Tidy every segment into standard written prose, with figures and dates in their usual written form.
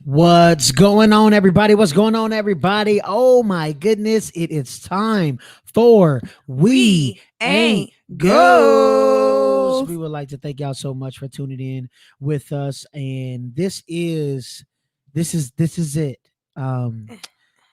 What's going on, everybody? What's going on, everybody? Oh my goodness, it is time for We Ain't Goes. We would like to thank y'all so much for tuning in with us, and this is it. I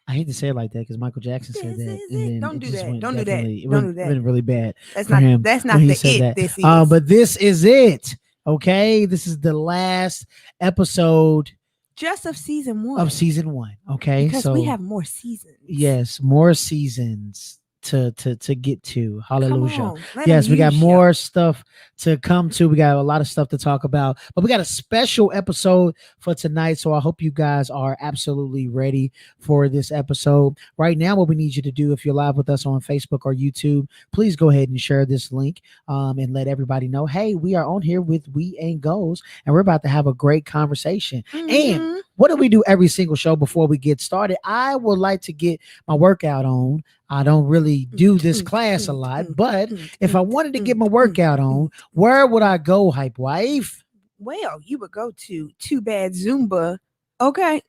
hate to say it like that because Michael Jackson said that, and then Don't it do just that. went Don't do that. definitely it Don't went, do that. went really bad That's for not. him. That's not when he the said it. that. This is. But this is it. Okay, this is the last episode Just of season one. Season 1. Okay, because so we have more seasons. yes, more seasons to get to. Hallelujah. Come on, let Yes, him we got use ya. more stuff to come to. We got a lot of stuff to talk about, but we got a special episode for tonight. So I hope you guys are absolutely ready for this episode. Right now, what we need you to do, if you're live with us on Facebook or YouTube, please go ahead and share this link and let everybody know, hey, we are on here with We Ain't Goals, and we're about to have a great conversation. And what do we do every single show before we get started? I would like to get my workout on. I don't really do this class a lot, but if I wanted to get my workout on, where would I go, hype wife? Well, you would go to Too Bad Zumba. Okay.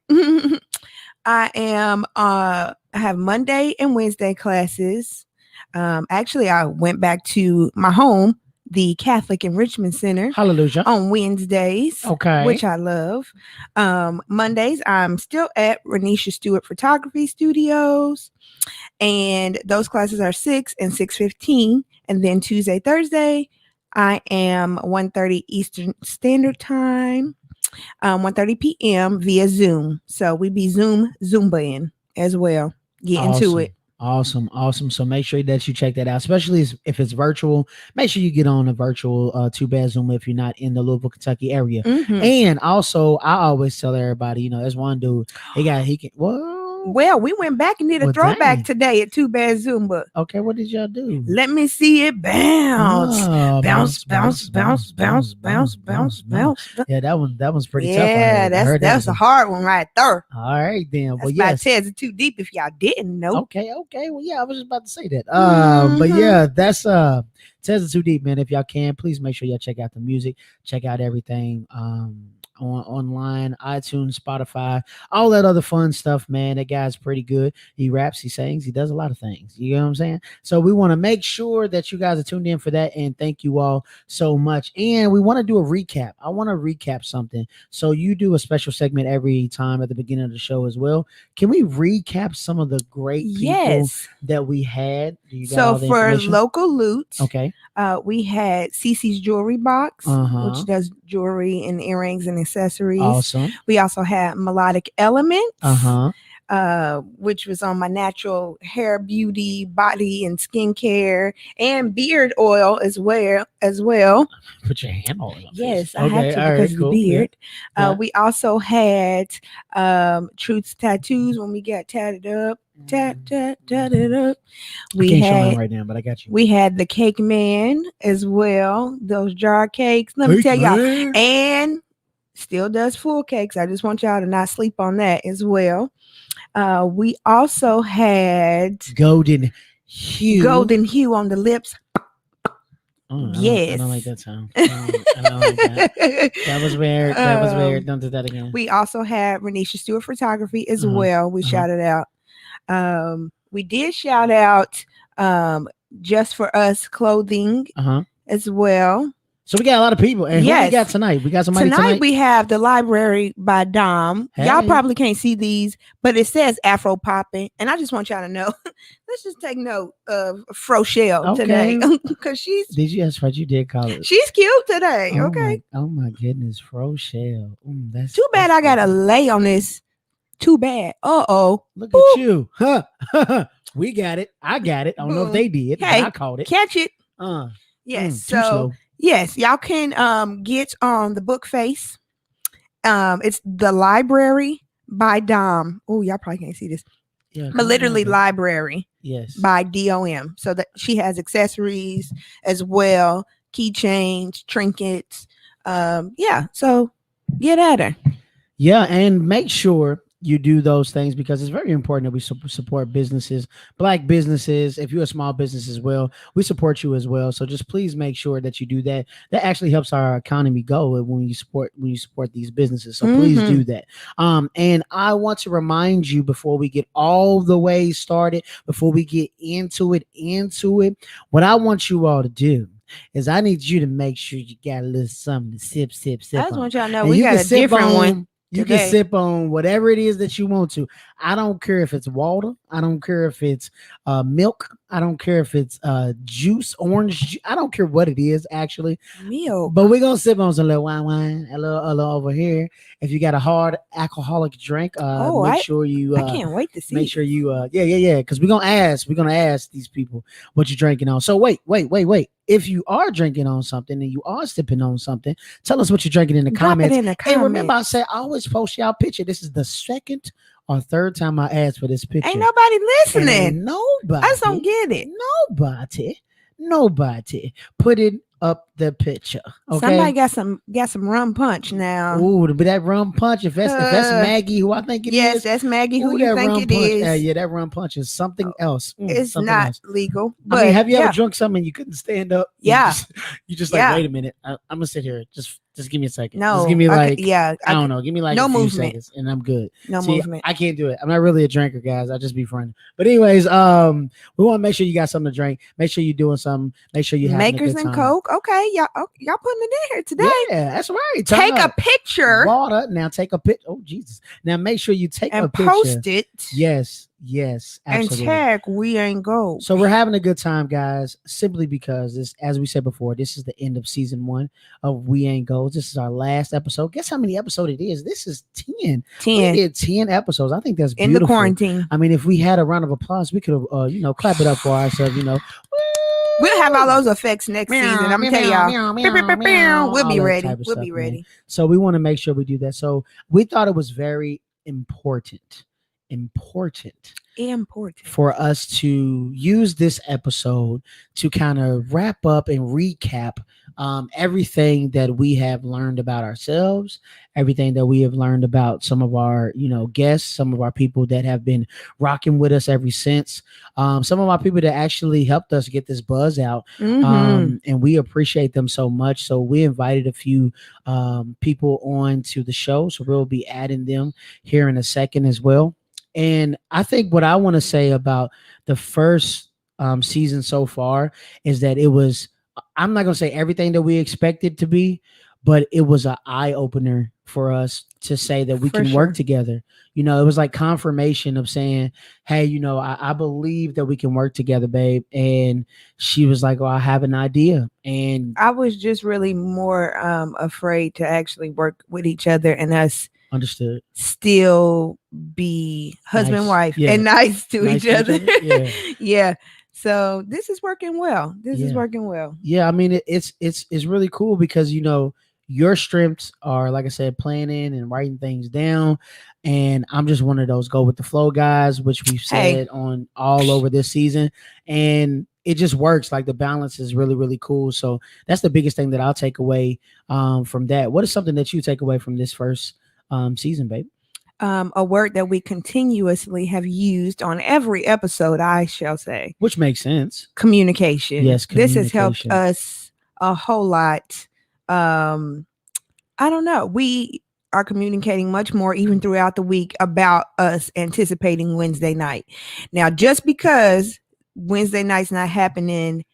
I have Monday and Wednesday classes. Actually, I went back to my home, the Catholic Enrichment Center. Hallelujah. On Wednesdays, okay, which I love. Mondays, I'm still at Renisha Stewart Photography Studios, and those classes are 6 and 6:15. And then Tuesday, Thursday, I am 1:30 Eastern Standard Time, 1:30 p.m. via Zoom. So we be Zumbaing as well. Get into it. Awesome. So make sure that you check that out, especially if it's virtual. Make sure you get on a virtual Too Bad Zoom if you're not in the Louisville, Kentucky area. And also, I always tell everybody, there's one dude. Well, we went back and did a throwback today at Too Bad Zumba. Okay, what did y'all do? Let me see it bounce. Bounce. Yeah, that one's pretty tough. Yeah, that's a hard one right there. All right, then. Well, yes. Ted's Too Deep if y'all didn't know. Okay. Well, yeah, I was just about to say that. But yeah, that's Ted's Too Deep, man. If y'all can, please make sure y'all check out the music, check out everything. Online, iTunes, Spotify, all that other fun stuff, man. That guy's pretty good. He raps, he sings, he does a lot of things. You know what I'm saying? So we want to make sure that you guys are tuned in for that, and thank you all so much. And we want to do a recap. I want to recap something. So you do a special segment every time at the beginning of the show as well. Can we recap some of the great people that we had? So for local loot, okay, we had Cece's Jewelry Box, which does jewelry and earrings and accessories. Awesome. We also had Melodic Elements, which was on my natural hair, beauty, body, and skincare, and beard oil as well. Put your hand on it. Yes, I had to because of the beard. Yeah. We also had Truth's Tattoos when we got tatted up. Tatted up. We can't show them right now, but I got you. We had the Cake Man as well. Those jar cakes. Let me tell y'all. And still does full cakes. I just want y'all to not sleep on that as well. We also had Golden Hue on the lips. Yes. I don't like that sound. I don't like that. That was weird. Don't do that again. We also had Renisha Stewart Photography as well. We shouted out. We did shout out Just For Us Clothing as well. So we got a lot of people. And who we got tonight? We got somebody tonight. We have The Library by Dom. Hey. Y'all probably can't see these, but it says Afro Popping. And I just want y'all to know, let's just take note of Frochelle today. Because she's... Did you? That's what you did call it. She's cute today. Oh my goodness. Frochelle. That's too bad I got to lay on this. Too bad. Look at you. We got it. I got it. I don't know if they did. Hey, I caught it. Catch it. Yes. So yes, y'all can get on the book face. It's The Library by Dom. Oh, y'all probably can't see this. Yeah, but literally Library. Yes. By DOM. So that she has accessories as well, keychains, trinkets. So get at her. Yeah, and make sure you do those things, because it's very important that we support businesses, black businesses. If you're a small business as well, we support you as well. So just please make sure that you do that. That actually helps our economy go when you support these businesses. So please Mm-hmm. do that. And I want to remind you, before we get all the way started, before we get into it, what I want you all to do is I need you to make sure you got a little something to I sip just on. want y'all to know And we you got can a sip different one on you can today. sip on whatever it is that you want to. I don't care if it's water. I don't care if it's milk. I don't care if it's juice, I don't care what it is, actually. Milk. But we're gonna sip on some little wine, a little over here. If you got a hard alcoholic drink, Oh, make sure you I can't wait to make see. sure you yeah, because we're gonna ask these people what you're drinking on. So wait, if you are drinking on something and you are sipping on something, tell us what you're drinking in the Drop it comments. in the And remember, I comments. said I always post y'all picture. This is the second or third time I asked for this Ain't picture, nobody and ain't listening. I just don't get it. nobody nobody put it up the picture. Somebody Okay. got some rum punch now. Ooh, but that rum punch, if that's Uh, Maggie, who I think it yes, is, that's Maggie. Who ooh, you that think rum it punch, is? yeah, that rum punch is something else. It's Something not else. legal, I mean, but have you ever yeah, drunk something and you couldn't stand up? And yeah, you just like, yeah. wait a minute, I'm gonna sit here. Just give me a second. Just give No, me I like, yeah, I don't know, give me like a no few movement, seconds, and I'm good. no See, movement. I can't do it. I'm not really a drinker, guys. I just be friendly. But anyways, we want to make sure you got something to drink. Make sure you're doing something. Make sure you're having a Makers good and time. Coke. Okay, y'all putting it in here today. Yeah, that's right. Turn Take a up. picture Water. Now take a picture. Oh Jesus! Now make sure you take a and picture. post it Yes, and absolutely. tag We Ain't Gold. So we're having a good time, guys, simply because this, as we said before, this is the end of season 1 of We Ain't Goals. This is our last episode. Guess how many episodes it is? This is 10. We 10 did 10 episodes. I think that's in the beautiful. quarantine. I mean, if we had a round of applause, we could have, clap it up for ourselves. We'll have all Woo! those effects next season. I'm Meow, gonna tell meow, y'all. meow, Pew, pew, meow, pew, pew. meow, We'll all be that ready. type of We'll stuff, be man. ready. So we want to make sure we do that. So we thought it was very important Important. for us to use this episode to kind of wrap up and recap everything that we have learned about ourselves, everything that we have learned about some of our, guests, some of our people that have been rocking with us ever since, some of our people that actually helped us get this buzz out, Mm-hmm. and we appreciate them so much. So we invited a few people on to the show, so we'll be adding them here in a second as well. And I think what I want to say about the first season so far is that it was, I'm not going to say everything that we expected to be, but it was an eye opener for us to say that we For can work sure. together. It was like confirmation of saying, hey, I believe that we can work together, babe. And she was like, oh, I have an idea. And I was just really more afraid to actually work with each other and us understood. still be husband, Nice. wife, Yeah. and nice to Nice each to each other. other? Yeah. Yeah. So this is working well. This is Yeah. working well. Yeah, I mean it's really cool because your strengths are, like I said, planning and writing things down, and I'm just one of those go with the flow guys, which we've Hey. said on all over this season, and it just works. Like the balance is really really cool. So that's the biggest thing that I'll take away from that. What is something that you take away from this first season, babe? A word that we continuously have used on every episode, I shall say. Which makes sense. Communication. Yes, This has helped communication. us a whole lot. I don't know. We are communicating much more even throughout the week about us anticipating Wednesday night. Now, just because Wednesday night's not happening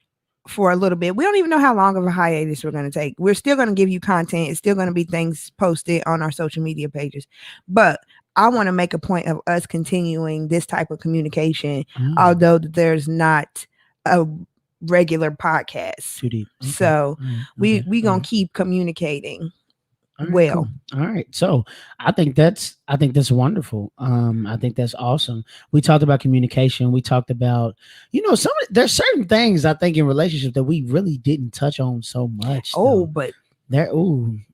for a little bit, we don't even know how long of a hiatus we're going to take. We're still going to give you content. It's still going to be things posted on our social media pages. But I want to make a point of us continuing this type of communication, although there's not a regular podcast. Too deep. Okay. So we Okay. gonna keep communicating. All right, well. cool. All right. So I think that's wonderful. I think that's awesome. We talked about communication. We talked about, there's certain things I think in relationships that we really didn't touch on so much. Oh, but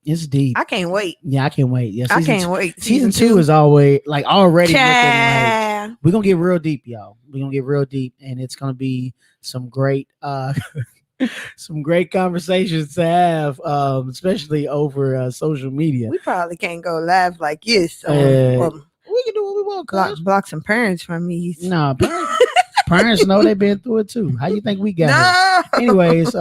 it's deep. I can't wait. Yeah, I can't wait. Yeah, I can't wait. Season two is always like already looking Child. like we're gonna get real deep, y'all. We're gonna get real deep, and it's gonna be some great some great conversations to have, especially over social media. We probably can't go live like this. We can do well, block, cuz. block some parents from me. Nah, parents know they've been through it too. How you think we got here? No. Anyways,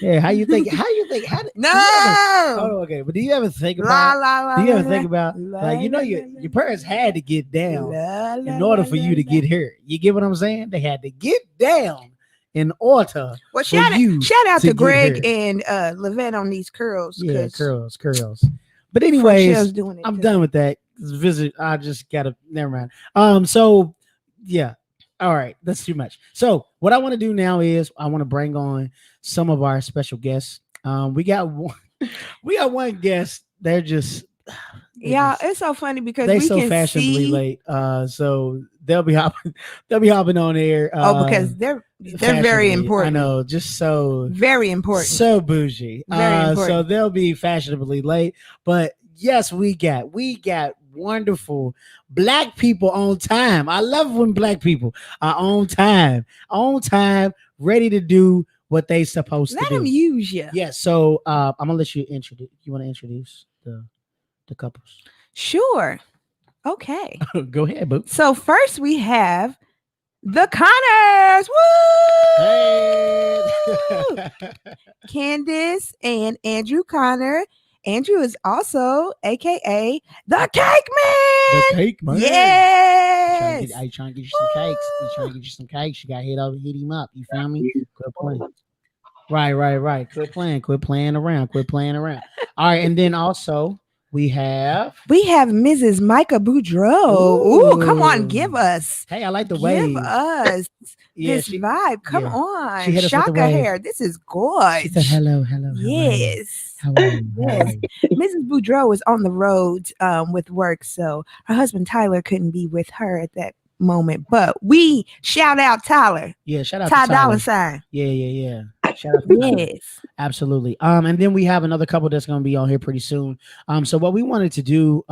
yeah, how you think? Do you ever? No. Oh, okay. But do you ever think La about? la la Do you la ever think la. about La, like la, your parents had to get down la, la, in la, order la, for you to la. get here. You get what I'm saying? They had to get down in order Well, for you shout out to to get Greg here. and Levette on these curls, Yeah, because curls. But Frochel's anyways, doing it I'm too. done with that. Visit. I just gotta. Never mind. So yeah. All right, that's too much. So what I want to do now is I want to bring on some of our special guests. We got one. We got one guest. They're Yeah, just it's so funny because they we so can fashionably see. late. So they'll be hopping. They'll be hopping on air. Oh, because they're very Fashionably. I important. know, just so Very important. so bougie. Very So important. they'll be fashionably late. But yes, we got wonderful black people on time. I love when black people are on time, ready to do what they supposed to Let them do. use you. Yeah. So I'm gonna let you introduce. You want to introduce the couples? Sure. Okay. Go ahead, boo. So first we have the Connors. Woo! Hey. Candace and Andrew Connor. Andrew is also AKA the Cake The Man. cake man. Yes. I trying to get you some cakes. He trying to get you some cakes. You got to hit him up. You feel me? Quit playing. Right. Quit playing around. All right, and then also we have Mrs. Micah Boudreau. Ooh, come on, give Ooh. us. Hey, I like the Give wave. us Yeah, this vibe. Come yeah. on. She hit us with the Shaka wave. hair. This is gorgeous. She said hello. Yes. How are you? Yes. Mrs. Boudreau is on the road with work, so her husband Tyler couldn't be with her at that moment. But we shout out Tyler. Yeah, shout out Ty to Tyler. Dollar Sign. Yeah. Shout out to Tyler. Yes. Absolutely. And then we have another couple that's going to be on here pretty soon. So what we wanted to do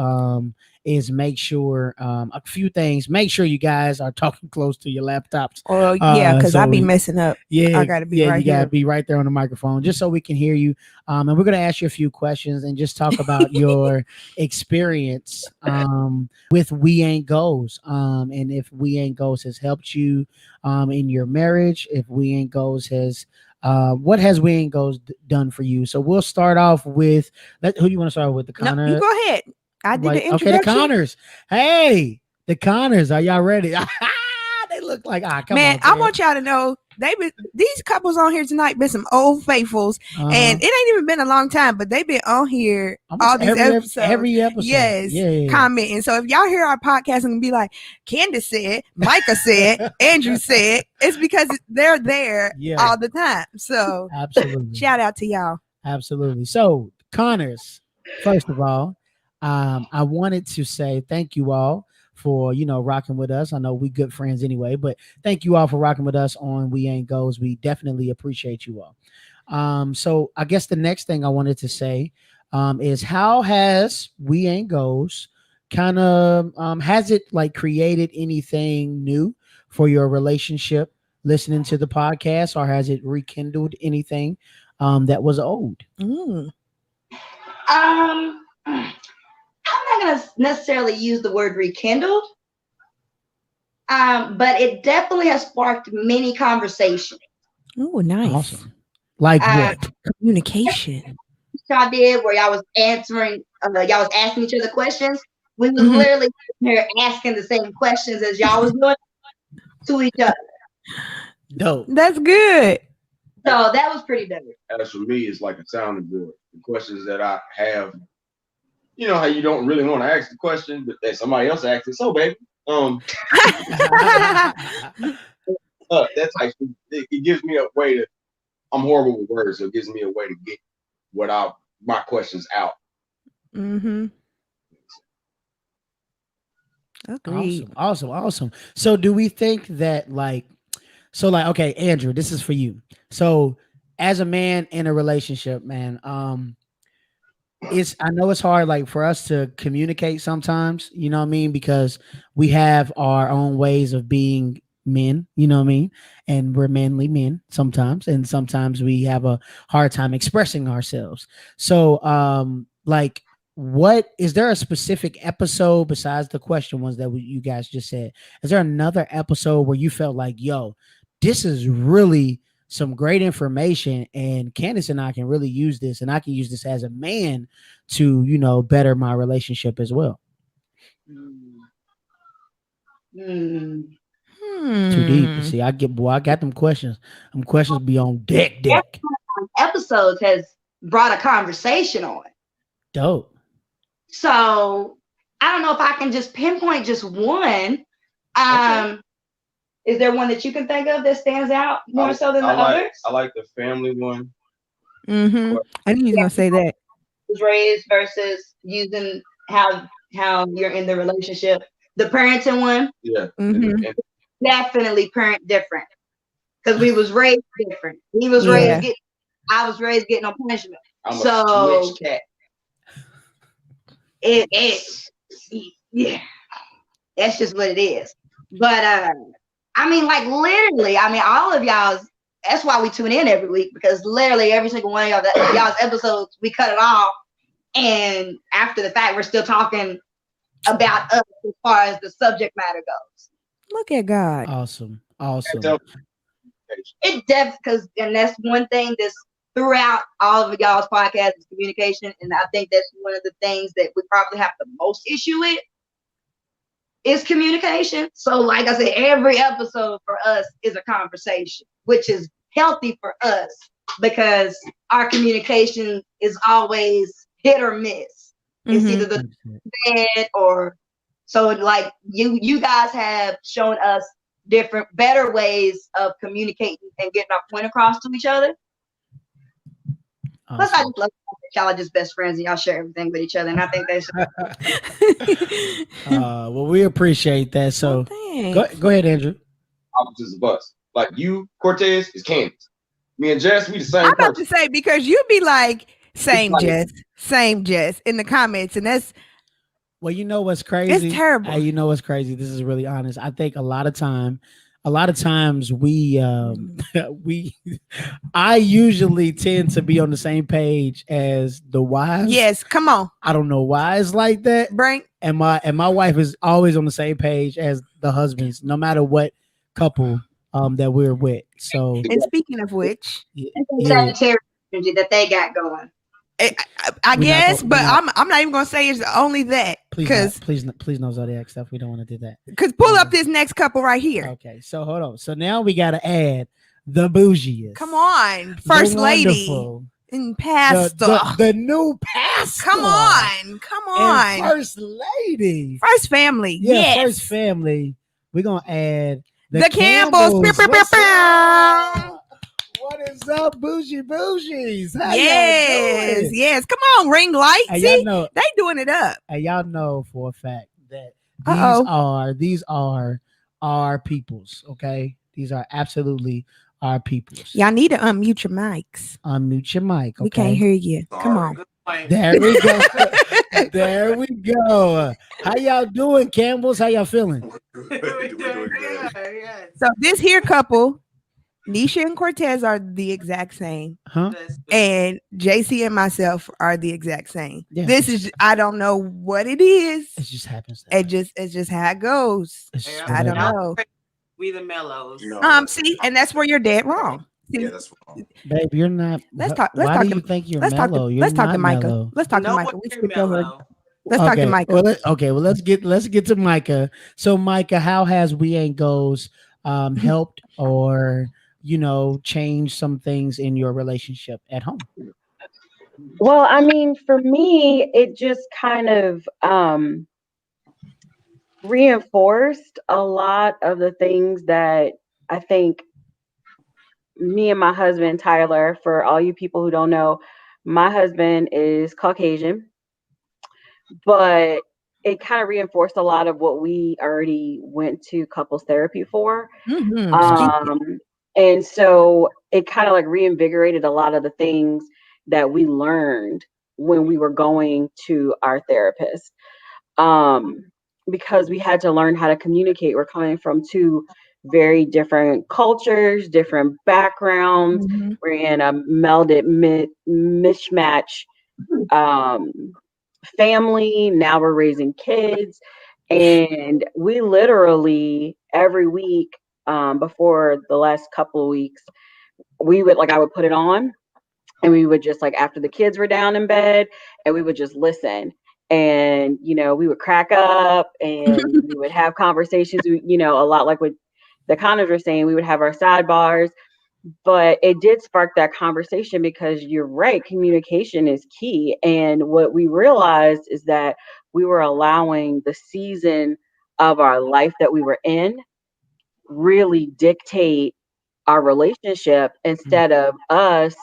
is make sure a few things. Make sure you guys are talking close to your laptops. Oh yeah, because I be messing up. Yeah, I gotta be right you gotta here. be right there on the microphone, just so we can hear you. And we're gonna ask you a few questions and just talk about your experience with We Ain't Goals, and if We Ain't Goals has helped you in your marriage, if We Ain't Goals has what has We Ain't Goals done for you. So we'll start off with who you want to start with? The Connor. No, you go ahead. I did the introduction. Okay, the Connors. Hey, the Connors. Are y'all ready? They look like come Man, on, I want y'all to know these couples on here tonight been some old faithfuls, and it ain't even been a long time, but they've been on here almost all these episodes. Every episode. Yes. Yeah. Commenting. So if y'all hear our podcast and be like, Candace said, Micah said, Andrew said, it's because they're there all the time. So absolutely. Shout out to y'all. Absolutely. So Connors, first of all, I wanted to say thank you all for rocking with us. I know we good friends anyway, but thank you all for rocking with us on We Ain't Goals. We definitely appreciate you all. So I guess the next thing I wanted to say is how has We Ain't Goals kind of has it like created anything new for your relationship listening to the podcast, or has it rekindled anything that was old? I'm not going to necessarily use the word rekindled, but it definitely has sparked many conversations. Oh, nice. Awesome. Like what? Communication. Y'all did where y'all was answering, y'all was asking each other questions. We was literally here asking the same questions as y'all was doing to each other. Dope. That's good. So that was pretty dope. As for me, it's like a sounding board. The questions that I have, you know how you don't really want to ask the question, but that somebody else asks it. So, baby, that's like it gives me a way to. I'm horrible with words, so it gives me a way to get my questions out. Agreed. Awesome. So do we think that okay, Andrew, this is for you. So as a man in a relationship, man, I know it's hard like for us to communicate sometimes, you know what I mean? Because we have our own ways of being men, you know what I mean? And we're manly men sometimes, and sometimes we have a hard time expressing ourselves. So what is there a specific episode besides the question ones that you guys just said? Is there another episode where you felt like, yo, this is really some great information, and Candace and I can really use this, and I can use this as a man to, better my relationship as well? Mm. Mm. Too deep. Hmm. See, I got them questions. Them questions be on deck. Episodes has brought a conversation on. Dope. So I don't know if I can just pinpoint just one. Okay. Is there one that you can think of that stands out more so than the others? I like the family one. Mm-hmm. I knew you was gonna say that. Was raised versus using how you're in the relationship. The parenting one, Yeah. Mm-hmm. And definitely parent different because we was raised different. He was Yeah. raised getting, I was raised getting on punishment. I'm So- a switch cat. Yeah, that's just what it is. But I mean, like literally, I mean, all of y'all's. That's why we tune in every week, because literally every single one of y'all's episodes, we cut it off, and after the fact, we're still talking about us as far as the subject matter goes. Look at God. Awesome. It because and that's one thing that's throughout all of y'all's podcasts is communication, and I think that's one of the things that we probably have the most issue with is communication. So, like I said, every episode for us is a conversation, which is healthy for us because our communication is always hit or miss. It's Mhm. either the bad or so. Like you guys have shown us different, better ways of communicating and getting our point across to each other. Plus, I Awesome. just love that y'all are just best friends and y'all share everything with each other, and I think that's Well, we appreciate that. So Thanks. go ahead, Andrew. Opposites of us. Like you, Cortez, is Candace. Me and Jess, we the same I'm about to person. say, because you be like, same like- Jess in the comments, and that's Well, you know what's crazy? terrible. You know what's crazy? This is really honest. I think a lot of times we I usually tend to be on the same page as the wives. yes. Come on, I don't know why it's like that. Brink. And my wife is always on the same page as the husbands, no matter what couple that we're with. So And speaking of which, yeah, Sagittarius energy that they got going. I We're not guess, gonna- but we're not- I'm not even gonna say it's only that because please no zodiac stuff. We don't want to do that. pull up this next couple right here. Okay, so hold on. So now we got to add the bougiest. Come on, the first lady wonderful, and pastor. the new pastor. Come on, And first lady. first family. Yeah, yes. first family. We're gonna add The Campbells. What's What's up? What is up, bougies? How Yes, y'all doing? yes. Come on, ring light. Hey, See, y'all know. they doing it up. Hey, y'all know for a fact that Uh-oh. these are our peoples. Okay, these are absolutely our peoples. Y'all need to unmute your mics. Unmute your mic. Okay. We can't hear you. Come on. There we go. There we go. How y'all doing, Campbells? How y'all feeling? So this here couple, Nisha and Cortez are the exact same, Huh? and JC and myself are the exact same. Yeah. This is I don't know what it is. It just happens. that way. It's just how it goes. It's just I don't whatever. know. We the mellows. See, and that's where you're dead wrong. See, Yeah, that's wrong. Babe, you're not. Let's talk- let's Why talk do to- you think you're let's talk mellow? to You're let's talk to not Micah. mellow. Let's talk to No, Micah. We you're skipped over. mellow. Let's talk to Micah. Well, let's get to Micah. So, Micah, how has We Ain't Goes helped or change some things in your relationship at home? Well, I mean, for me, it just kind of reinforced a lot of the things that I think me and my husband, Tyler, for all you people who don't know, my husband is Caucasian, but it kind of reinforced a lot of what we already went to couples therapy for. Mhm. And so it kind of like reinvigorated a lot of the things that we learned when we were going to our therapist. Because we had to learn how to communicate. We're coming from two very different cultures, different backgrounds. Mhm. We're in a melded mishmatch family. Now we're raising kids. And we literally every week, before the last couple of weeks, we would like I would put it on and we would just like after the kids were down in bed and we would just listen and we would crack up and we would have conversations, a lot like what the Connors were saying. We would have our sidebars, but it did spark that conversation because you're right, communication is key. And what we realized is that we were allowing the season of our life that we were in really dictate our relationship instead of us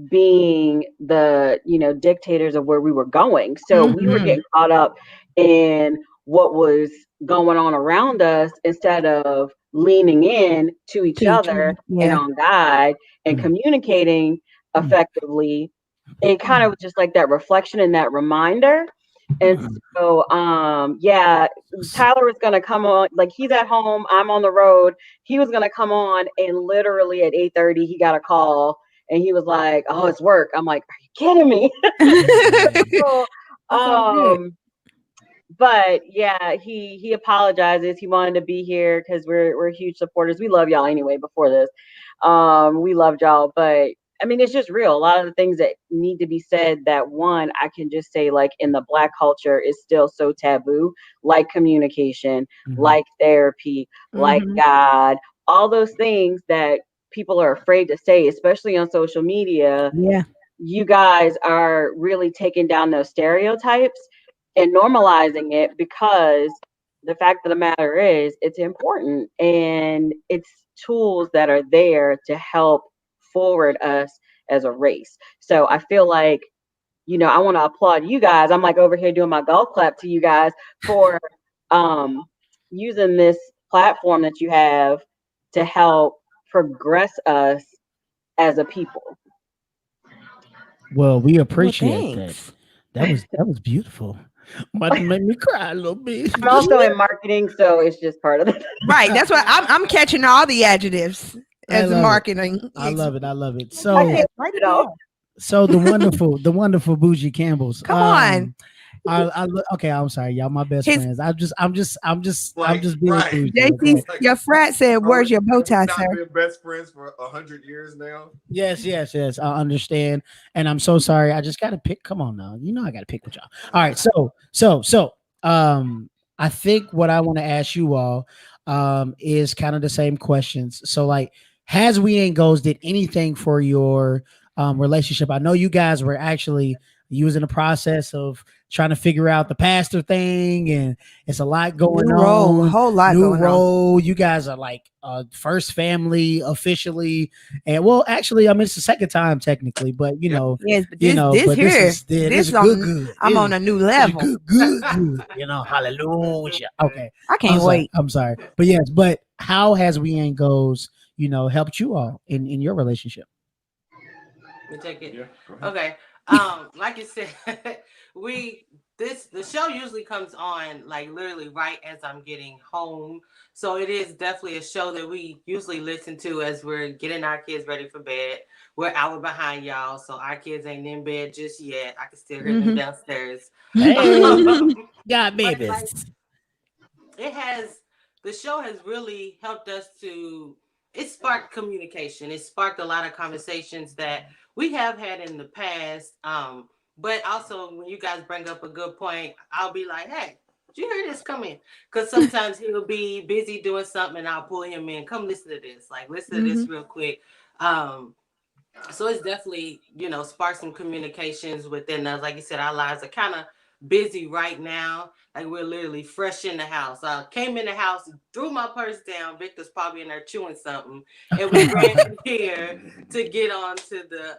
being the dictators of where we were going. So we were getting caught up in what was going on around us instead of leaning in to each other and Yeah. on God and communicating effectively. It kind of was just like that reflection and that reminder. And so yeah, Tyler was gonna come on, like he's at home, I'm on the road. He was gonna come on and literally at 8:30 he got a call and he was like, "Oh, it's work." I'm like, "Are you kidding me?" So, but yeah, he apologizes. He wanted to be here because we're huge supporters. We love y'all anyway. Before this, we loved y'all, but I mean, it's just real. A lot of the things that need to be said. That one, I can just say, like in the Black culture, is still so taboo. Like communication, like therapy, like God, all those things that people are afraid to say, especially on social media. Yeah. You guys are really taking down those stereotypes and normalizing it because the fact of the matter is it's important and it's tools that are there to help forward us as a race. So I feel like, I want to applaud you guys. I'm like over here doing my golf clap to you guys for using this platform that you have to help progress us as a people. Well, we appreciate that. Thanks. That was beautiful. About to make me cry a little bit. I'm also in marketing, so it's just part of it. Right. That's why I'm catching all the adjectives as a love it. marketing. I love it. I love it. I So, can't Write it it all. down. so the wonderful Bougie Campbells. Come on. Okay, I'm sorry, y'all. My best His- friends. I'm just Like, being right. bougie. JC, Okay? your frat said, "Where's your bow tie, We've not sir?" been best friends for 100 years now. Yes. I understand, and I'm so sorry. I just got to pick. Come on now, I got to pick with y'all. All right, so I think what I want to ask you all is kind of the same questions. So like, has We Ain't Goals did anything for your relationship? I know you guys were actually using the process of trying to figure out the pastor thing, and it's a lot going New role, a on. whole lot New going on. role. You guys are like first family officially, and well, actually, I mean it's the second time technically, but Yes, but you this know, this but here, this this is on, good. I'm This on is- a new this is level. good. Hallelujah. Okay, I can't wait. I'm sorry, but yes, but how has We Ain't Goals, helped you all in your relationship? Me take it. Yeah. Go ahead. Okay. Like you said, we the show usually comes on like literally right as I'm getting home. So it is definitely a show that we usually listen to as we're getting our kids ready for bed. We're an hour behind y'all, so our kids ain't in bed just yet. I can still hear them downstairs. Hey, got But like babies. it has the show has really helped us to it sparked communication. It sparked a lot of conversations that we have had in the past. But also when you guys bring up a good point, I'll be like, hey, did you hear this? Come in. Because sometimes he'll be busy doing something and I'll pull him in. Come listen to this. Like listen to this real quick. Um, so it's definitely sparked some communications within us. Like you said, our lives are kind of busy right now. Like we're literally fresh in the house. I came in the house, threw my purse down. Victor's probably in there chewing something, and we ran in here to get onto the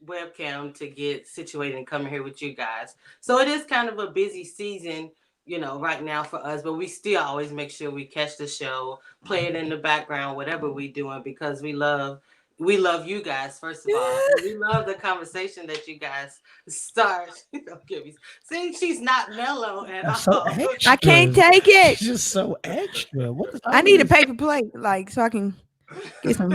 webcam to get situated and come here with you guys. So it is kind of a busy season, right now for us. But we still always make sure we catch the show, play it in the background, whatever we doing, because we love you guys, first of all. And we love the conversation that you guys start. Don't give me. See, she's not mellow at That's so all. extra. I can't take it. She's just so extra. What is I all need a this? paper plate, like so I can get some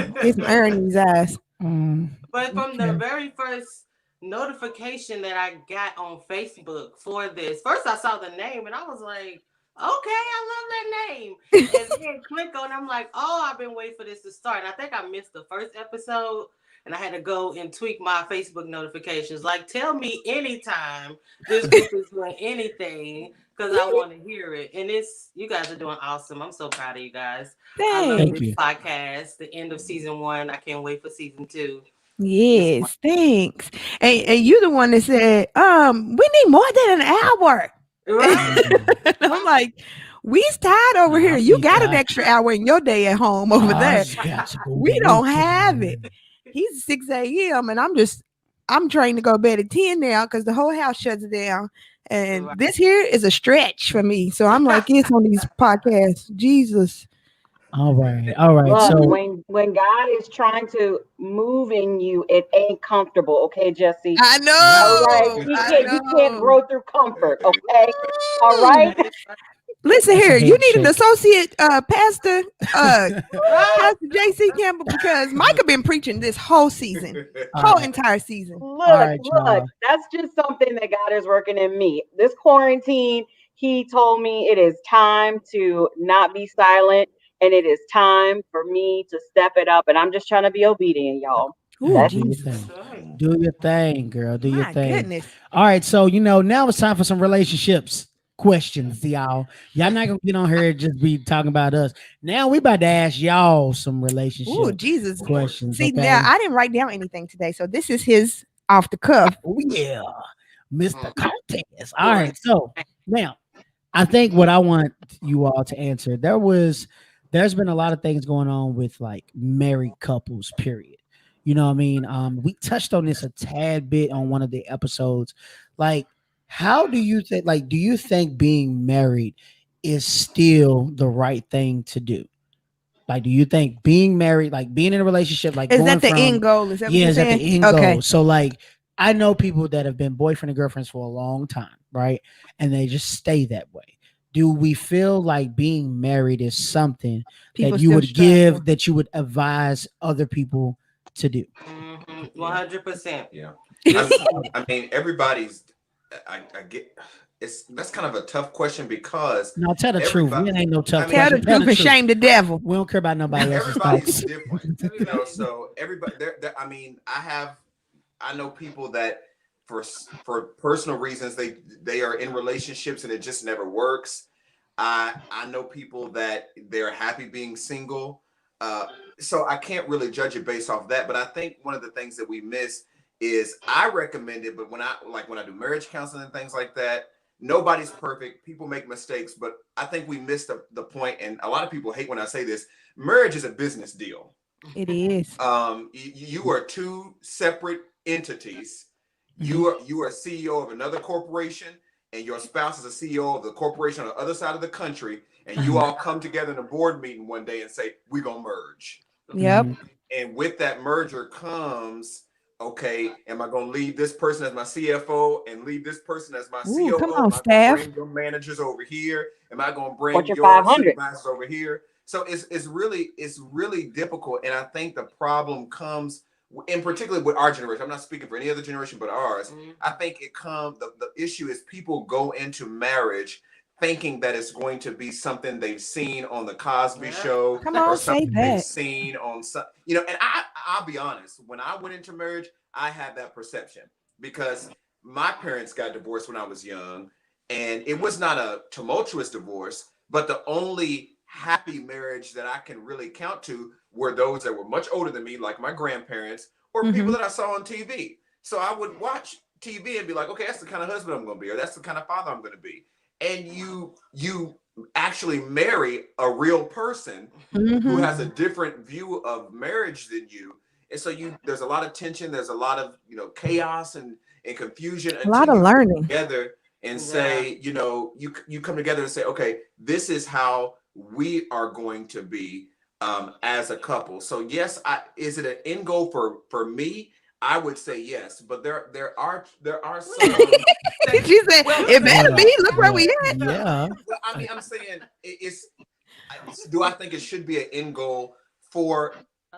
air in these eyes. Mm, But from the okay. very first notification that I got on Facebook for this. First, I saw the name and I was like, okay, I love that name. And then click on, I'm like, oh, I've been waiting for this to start. And I think I missed the first episode and I had to go and tweak my Facebook notifications. Like, tell me anytime this group is doing anything because I want to hear it. And you guys are doing awesome. I'm so proud of you guys. I love Thank Thanks. this you. podcast. The end of season 1. I can't wait for season 2. Yes, thanks. And you the one that said, we need more than an hour. Right? And I'm like, we's tired over here. You got an extra hour in your day at home over I there. just got to go We to don't work have tomorrow. it. He's 6 a.m. and I'm trained to go to bed at 10 now because the whole house shuts down. And Right. this here is a stretch for me. So I'm like, it's on these podcasts. Jesus. All right. All right. Look, So when God is trying to move in you, it ain't comfortable, okay, Jesse? I All right, know. you I can't know. grow through comfort, okay? All right. That is Listen That's a here, you need an handshake. associate pastor, right. Pastor JC Campbell, because Micah been preaching this whole season, All whole right. entire season. All Look, right, look, y'all. that's just something that God is working in me. This quarantine, He told me it is time to not be silent and it is time for me to step it up. And I'm just trying to be obedient, y'all. Ooh, That's Do your Jesus. thing. That's right. Do your thing, girl. Do your My thing. goodness. All right. So, now it's time for some relationships questions, y'all. Y'all not gonna get on here and just be talking about us. Now we about to ask y'all some Ooh, relationship Jesus. questions. See, Okay. now I didn't write down anything today, so this is his off the cuff. Oh yeah, Mr. Mm. Cortez. All right. So now I think what I want you all to answer, there's been a lot of things going on with like married couples, period. You know what I mean? We touched on this a tad bit on one of the episodes. Like, how do you think, do you think being married is still the right thing to do? Like, do you think being married, like being in a relationship, like Is going that the from, end goal? Is that what yeah, you're is that saying? the end Okay. goal? So, like, I know people that have been boyfriend and girlfriends for a long time, right? And they just stay that way. Do we feel like being married is something People that you still would struggle. that you would advise other people to do? 100%. Yeah. It's I mean, everybody's. I get. That's kind of a tough question because No, tell the truth. everybody. We ain't no tough I mean, Tell the question. Tell truth the and truth. shame the devil. We don't care about nobody else's Everybody's thoughts. different, So everybody. I mean, I know people that for personal reasons they are in relationships and it just never works. I know people that they're happy being single. So I can't really judge it based off that. But I think one of the things that we miss is I recommend it, but when I do marriage counseling and things like that, nobody's perfect. People make mistakes, but I think we missed the point. And a lot of people hate when I say this. Marriage is a business deal. It is. You are two separate entities. Mm-hmm. You are a CEO of another corporation, and your spouse is a CEO of the corporation on the other side of the country, and you all come together in a board meeting one day and say, we're gonna merge. Yep. Mm-hmm. And with that merger comes, okay, am I gonna leave this person as my CFO and leave this person as my Ooh, COO? come Am on, I gonna staff. bring your managers over here? Am I gonna bring What's your your 500? supervisors over here? So it's really difficult, and I think the problem comes, in particular with our generation. I'm not speaking for any other generation but ours. I think the issue is people go into marriage thinking that it's going to be something they've seen on the Cosby Show Come or on, say something they've that. seen on some, and I'll be honest, when I went into marriage, I had that perception because my parents got divorced when I was young, and it was not a tumultuous divorce, but the only happy marriage that I can really count to were those that were much older than me, like my grandparents, or people that I saw on TV. So I would watch TV and be like, okay, that's the kind of husband I'm going to be, or that's the kind of father I'm going to be. And you actually marry a real person who has a different view of marriage than you. And so there's a lot of tension, there's a lot of chaos and confusion A lot until of you come learning. together and say, you come together and say, okay, this is how we are going to be as a couple. So yes, is it an end goal for me? I would say yes, but there are some. She said, it better be. Look where we at. Yeah. Well, I mean, I'm saying do I think it should be an end goal for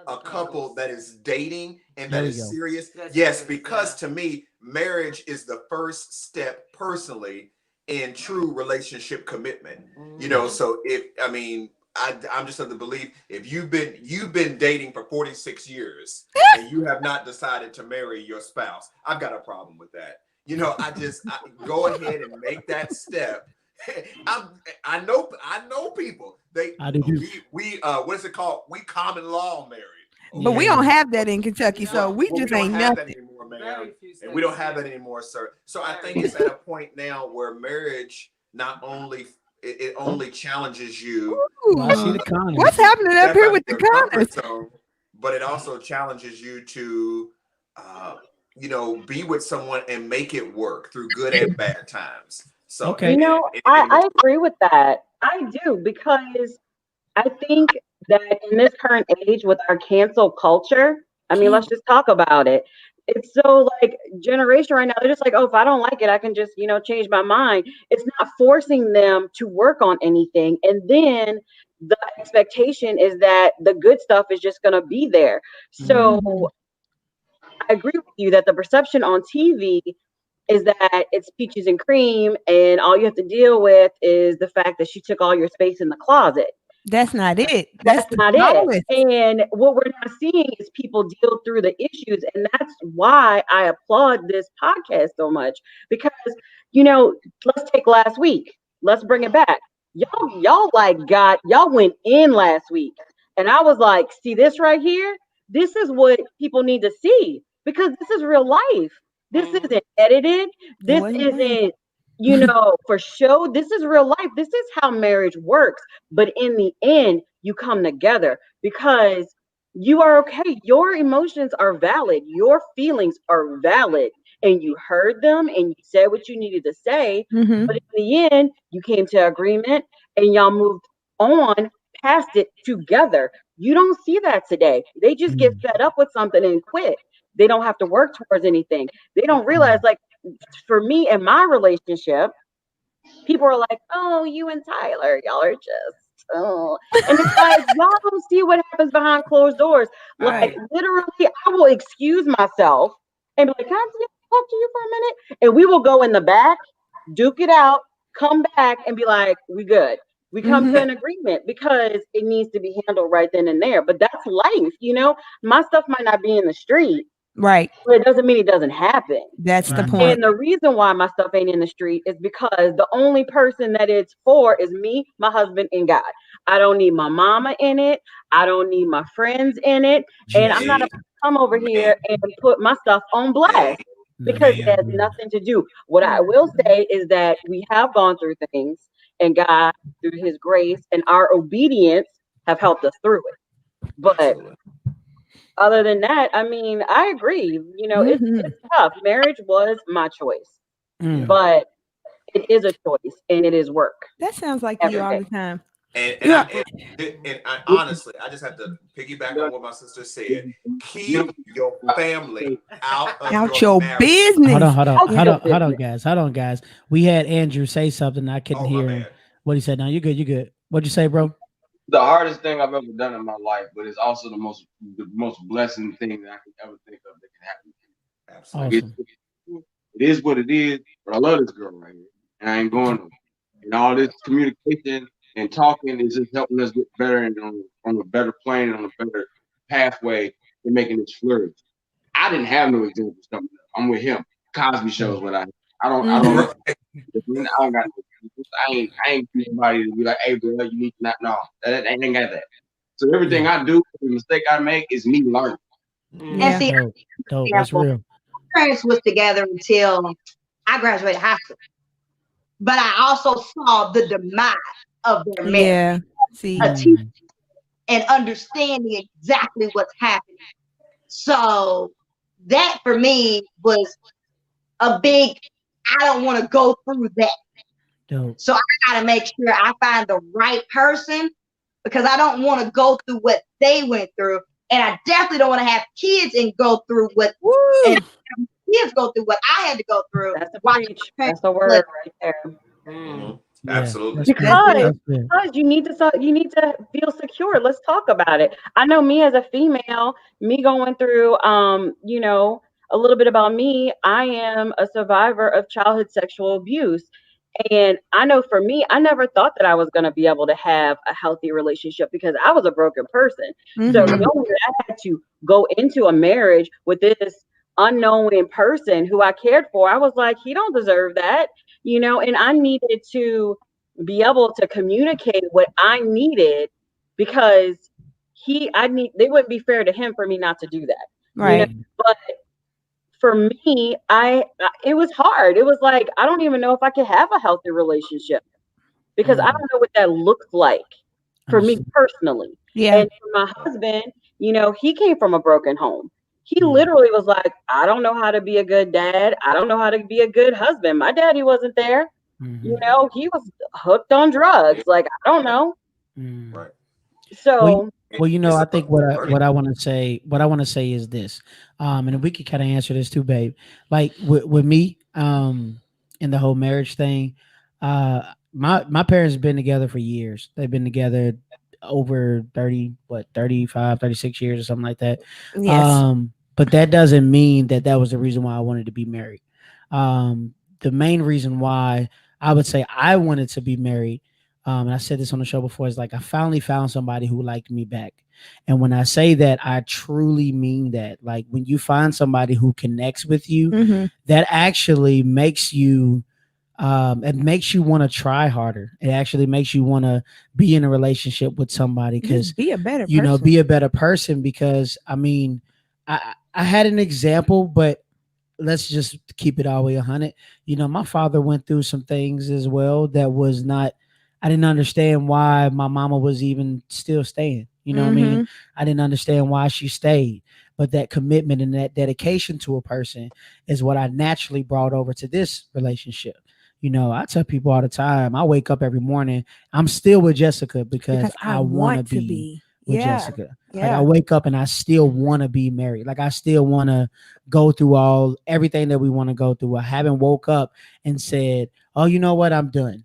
a couple that is dating and that is serious? That's Yes, serious, because yeah. to me, marriage is the first step personally in true relationship commitment. You know, so if I mean, I'm just of the belief if you've been dating for 46 years and you have not decided to marry your spouse, I've got a problem with that. You know, I go ahead and make that step. I know people. I do too. We what is it called? We common law married. But we Yeah. don't have that in Kentucky, so Well, we we just don't ain't have that nothing. anymore, Very ma'am. few And we don't states, have yeah. that anymore, sir. So I think it's at a point now where marriage not only it only challenges you Well, I see Ooh. the Connors. What's happening up step here out with of the your Connors? comfort zone, but it also challenges you to you know, be with someone and make it work through good and bad times. So Okay. You know, I agree with that. I do, because I think that in this current age with our cancel culture, I mean, let's just talk about it. It's so like generation right now, they're just like, oh, if I don't like it, I can just, change my mind. It's not forcing them to work on anything. And then the expectation is that the good stuff is just going to be there. So Mhm. I agree with you that the perception on TV is that it's peaches and cream, and all you have to deal with is the fact that she took all your space in the closet. That's not it. That's That's the not it. smallest. And what we're not seeing is people deal through the issues. And that's why I applaud this podcast so much. Because, let's take last week. Let's bring it back. Y'all y'all went in last week. And I was like, see this right here? This is what people need to see, because this is real life. This isn't edited. It This wasn't planned. isn't, for show. This is real life. This is how marriage works. But in the end, you come together because you are okay. Your emotions are valid. Your feelings are valid. And you heard them and you said what you needed to say. Mhm. But in the end, you came to agreement and y'all moved on past it together. You don't see that today. They just get Mm. fed up with something and quit. They don't have to work towards anything. They don't realize, like, for me and my relationship, people are like, oh, you and Tyler, y'all are just, oh. And it's like, y'all don't see what happens behind closed doors. Like, Right. literally, I will excuse myself and be like, can I just talk to you for a minute? And we will go in the back, duke it out, come back and be like, we good. We come to an agreement because it needs to be handled right then and there. But that's life, My stuff might not be in the street, Right. but it doesn't mean it doesn't happen. That's the Right. point. And the reason why my stuff ain't in the street is because the only person that it's for is me, my husband, and God. I don't need my mama in it. I don't need my friends in it. And I'm not Jesus. going to come over man, here and put my stuff on man, blast No, because no, it has no. nothing to do. What I will say is that we have gone through things, and God, through his grace and our obedience, have helped us through it. But absolutely. other than that, I mean, I agree. Mhm. It's tough. Marriage was my choice, Mm. but it is a choice and it is work That sounds like you every all day. the time. And and Yeah. I and I honestly, I just have to piggyback on what my sister said. Keep your family out of Out your your marriage. business. Out your business. Hold on, guys. We had Andrew say something. I couldn't Oh, my hear him. bad. What he said. No, you're good. You're good. What'd you say, bro? The hardest thing I've ever done in my life, but it's also the most blessing thing that I can ever think of that can happen. Like Absolutely. Awesome. it is what it is, but I love this girl right here, and I ain't going nowhere. And all this communication and talking is just helping us get better and on a better plane and on a better pathway and making this flourish. I didn't have no examples coming up. I'm with him. Cosby shows what I don't Mhm. Right. I don't got no, I ain't somebody to be like, hey bro, you need to not no. That ain't got that. So everything I do, the mistake I make is me learning. And Yeah. see, Dope. Dope. That's example, real. parents was together until I graduated high school. But I also saw the demise of their marriage, Yeah. See. a teacher Mm. and understanding exactly what's happening. So that for me was a big, I don't want to go through that. Dope. So I got to make sure I find the right person because I don't want to go through what they went through. And I definitely don't want to have kids and go through what, Woo. and kids go through what I had to go through. That's a While preach. my That's a parents word right there. Mhm. Yeah. Absolutely. That's good. That's it. Because That's good. you need to feel secure. Let's talk about it. I know me as a female, me going through a little bit about me. I am a survivor of childhood sexual abuse. And I know for me, I never thought that I was going to be able to have a healthy relationship because I was a broken person. So knowing Mhm. that I had to go into a marriage with this unknown person who I cared for, I was like, he don't deserve that, and I needed to be able to communicate what I needed because they wouldn't be fair to him for me not to do that, Right. but for me, it was hard. It was like, I don't even know if I could have a healthy relationship because I Mm, don't know what that looks like for me understood. personally. Yeah. And for my husband, he came from a broken home. He Mm, literally was like, I don't know how to be a good dad. I don't know how to be a good husband. My daddy wasn't there. mhm, He was hooked on drugs. Like, I don't know. mm. Right. Well, So, I It's think a learning. what I want to say is this, and if we could kind of answer this too, babe. Like with me, in the whole marriage thing, my parents have been together for years. They've been together over 30, 35, 36 years or something like that. Yes. But that doesn't mean that that was the reason why I wanted to be married. The main reason why I would say I wanted to be married, and I said this on the show before, is like I finally found somebody who liked me back. And when I say that, I truly mean that. Like when you find somebody who connects with you, Mhm. that actually makes you it makes you want to try harder. It actually makes you want to be in a relationship with somebody because Just be a better person. be a better person. Because I mean, I had an example, but let's just keep it all the way 100. My father went through some things as well that was not, I didn't understand why my mama was even still staying. You know what I mean? Mhm. I didn't understand why she stayed. But that commitment and that dedication to a person is what I naturally brought over to this relationship. I tell people all the time, I wake up every morning, I'm still with Jessica because Because I I want to want to be be. with Yeah. Jessica. Like I Yeah. wake up and I still want to be married. Like I still want to go through everything that we want to go through. I haven't woke up and said, "Oh, you know what? I'm done."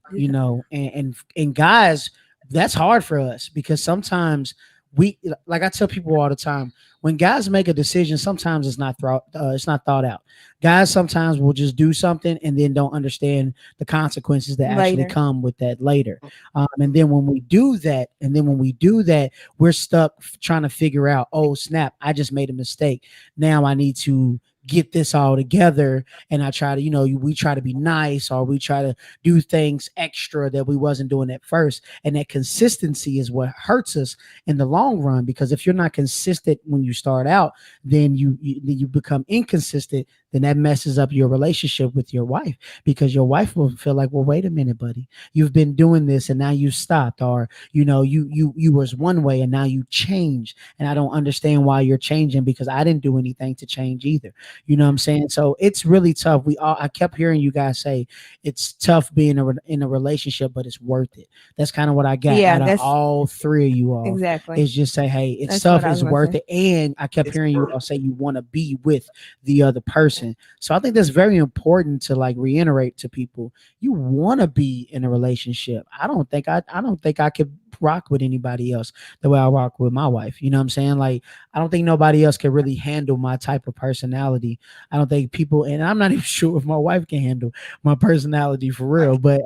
And guys, that's hard for us because sometimes we, like I tell people all the time, when guys make a decision, sometimes it's not thought out. Guys sometimes will just do something and then don't understand the consequences that actually Later. come with that later. And then when we do that, we're stuck trying to figure out, oh snap, I just made a mistake. Now I need to get this all together, and I try to, we try to be nice, or we try to do things extra that we wasn't doing at first. And that consistency is what hurts us in the long run, because if you're not consistent when you start out, then you become inconsistent. Then that messes up your relationship with your wife, because your wife will feel like, well, wait a minute, buddy, you've been doing this and now you stopped, or you was one way and now you changed, and I don't understand why you're changing, because I didn't do anything to change either. You know what I'm saying? So it's really tough. I kept hearing you guys say it's tough being in a relationship, but it's worth it. That's kind of what I got Yeah, out of that's all three of you all, exactly. is just say, hey, it's That's what tough, I was it's gonna worth say. it. And I kept It's hearing you worth all say you want to be with the other person. So I think that's very important to like reiterate to people. You want to be in a relationship. I don't think I could rock with anybody else the way I rock with my wife. You know what I'm saying? Like I don't think nobody else can really handle my type of personality. I don't think people, and I'm not even sure if my wife can handle my personality for real. But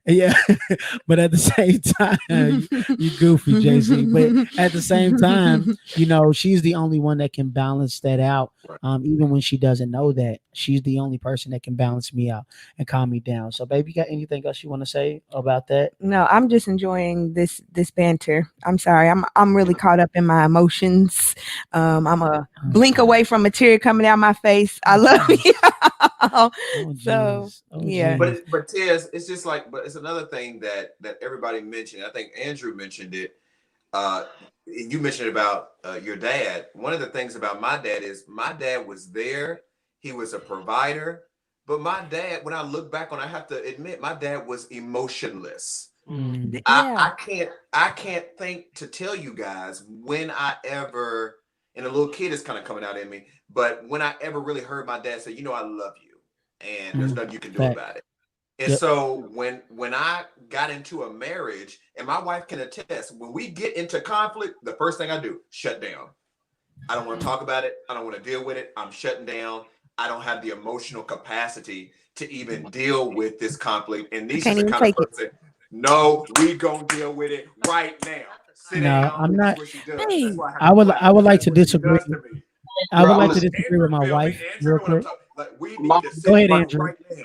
yeah, but at the same time, you goofy, JC. But at the same time, she's the only one that can balance that out. right. Even when she doesn't know that, she's the only person that can balance me out and calm me down. So, baby, you got anything else you want to say about that? No, I'm just enjoying this banter. I'm sorry. I'm really caught up in my emotions. I'm a blink away from a tear coming out my face. I love you. Oh, So jeez. Oh, yeah. jeez. But Tez, it's just like, but it's another thing that everybody mentioned. I think Andrew mentioned it. Uh, you mentioned about your dad. One of the things about my dad is my dad was there. He was a provider. But my dad, when I look back on, I have to admit, my dad was emotionless. Mm, Yeah. I can't think to tell you guys when I ever, and a little kid is kind of coming out in me, but when I ever really heard my dad say, I love you, and there's mm. nothing you can do Fact. about it. And Yep. so when I got into a marriage, and my wife can attest, when we get into conflict, the first thing I do, shut down. I don't want to talk about it. I don't want to deal with it. I'm shutting down. I don't have the emotional capacity to even deal with this conflict. And I Nisha's can't the even kind of take it. person, no, we gonna deal with it right now. Sit No, down. I'm This is not. what she does. That's Hey, why I have I to would clap I would because like that's to what she disagree. does to me. I would Bro, I'm like gonna to say, disagree Andrew, with my feel me? wife Andrew real know what I'm quick. talking. Like we my need to Go sit ahead, right Andrew. right now.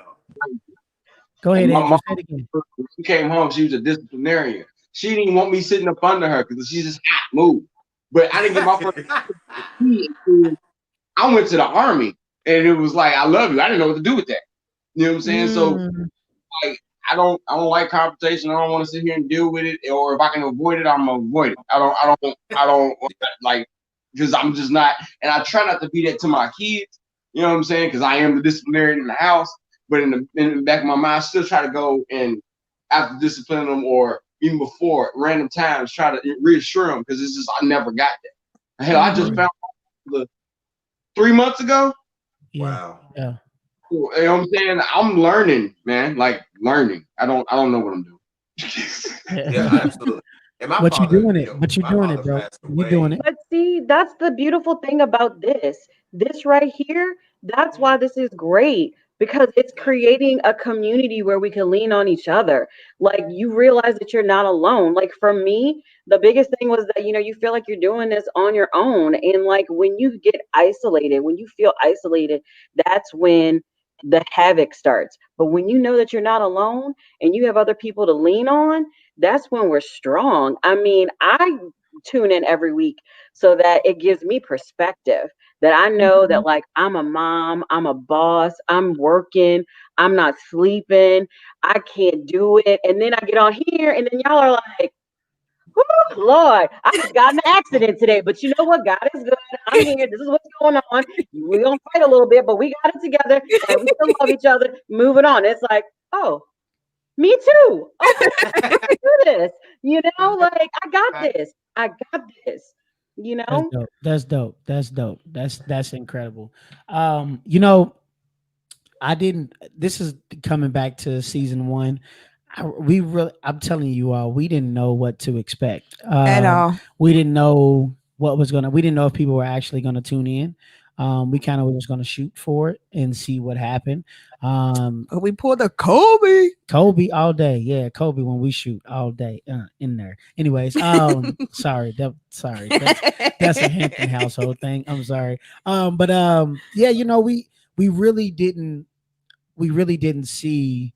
Go ahead, my Andrew. mom, Say it again. when she came home, she was a disciplinarian. She didn't want me sitting up under her because she just moved. But I didn't get my first key until I went to the army, and it was like, I love you. I didn't know what to do with that. You know what I'm saying? So mm, like, I don't like confrontation. I don't want to sit here and deal with it. Or if I can avoid it, I'm gonna avoid it. I don't like, because I'm just not. And I try not to be that to my kids. You know what I'm saying? Because I am the disciplinarian in the house. But in the back of my mind, I still try to go and after discipline them, or even before random times try to reassure them, because it's just I never got that. Hell, I just mhm. found out 3 months ago. Yeah, Wow. yeah. You know what I'm saying? I'm learning, man. Like learning. I don't know what I'm doing. Yeah, Yeah. absolutely. And my But you're father, doing you it. know, But you're my doing it, father bro. passed You're doing away. it. But see, that's the beautiful thing about this. This right here, that's why this is great because it's creating a community where we can lean on each other. Like you realize that you're not alone. Like for me, the biggest thing was that you feel like you're doing this on your own, and like when you get isolated, when you feel isolated, that's when the havoc starts. But when you know that you're not alone and you have other people to lean on, that's when we're strong. I mean, I tune in every week so that it gives me perspective, that I know that Mhm. like I'm a mom, I'm a boss, I'm working, I'm not sleeping, I can't do it. And then I get on here and then y'all are like, "Whew, Lord, I just got in an accident today. But you know what? God is good. I'm here. This is what's going on. We're going to fight a little bit, but we got it together and we still love each other. Moving on." It's like, oh, me too. Okay, I can do this. Like I got this. I got this. You That's know? dope. That's dope. That's dope. That's incredible. You know, I didn't. This is coming back to season one. We really, I'm telling you all, we didn't know what to expect. At all. We didn't know what was gonna. We didn't know if people were actually gonna tune in. We kind of was gonna shoot for it and see what happened. But we pulled a Kobe. Kobe all day, yeah. Kobe when we shoot all day in there. Anyways, sorry, that's a Hampton household thing. I'm sorry. But yeah, we really didn't see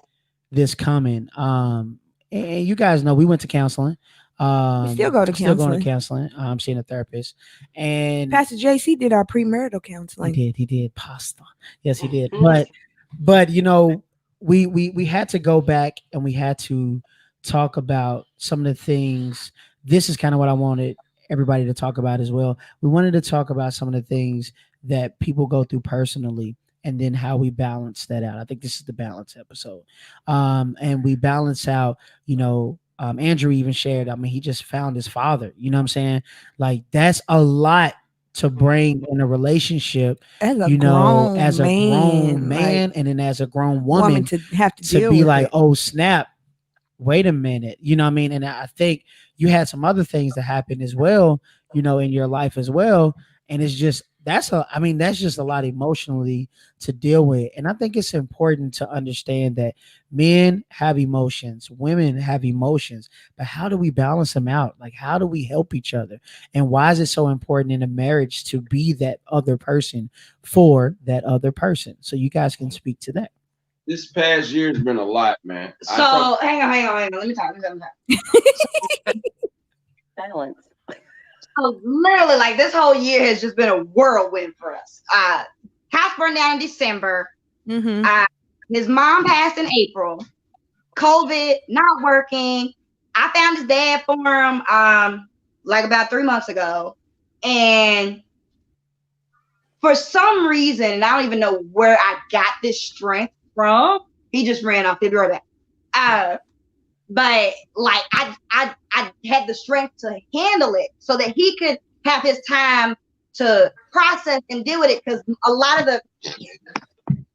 this coming. And you guys know we went to counseling. We still go to Still going to counseling. counseling. Seeing a therapist, and Pastor JC did our premarital counseling. he did pasta. Yes, he did. But we had to go back and we had to talk about some of the things. This is kind of what I wanted everybody to talk about as well. We wanted to talk about some of the things that people go through personally and then how we balance that out. I think this is the balance episode. And we balance out, Andrew even shared, I mean, he just found his father, you know what I'm saying? Like that's a lot to bring in a relationship, As a as grown a grown man, like man and then as a grown woman woman to have to to deal be with like, it. oh snap, wait a minute, you know what I mean? And I think you had some other things that happened as well, in your life as well. And it's just that's just a lot emotionally to deal with. And I think it's important to understand that men have emotions, women have emotions, but how do we balance them out? Like how do we help each other? And why is it so important in a marriage to be that other person for that other person? So you guys can speak to that. This past year's been a lot, man. So hang on. Let me talk. Balance. So literally, like this whole year has just been a whirlwind for us. House burned down in December. Mm-hmm. His mom passed in April. COVID, not working. I found his dad for him like about 3 months ago. And for some reason, and I don't even know where I got this strength from, he just ran off. He'll be right back. But like I had the strength to handle it so that he could have his time to process and deal with it. Because a lot of the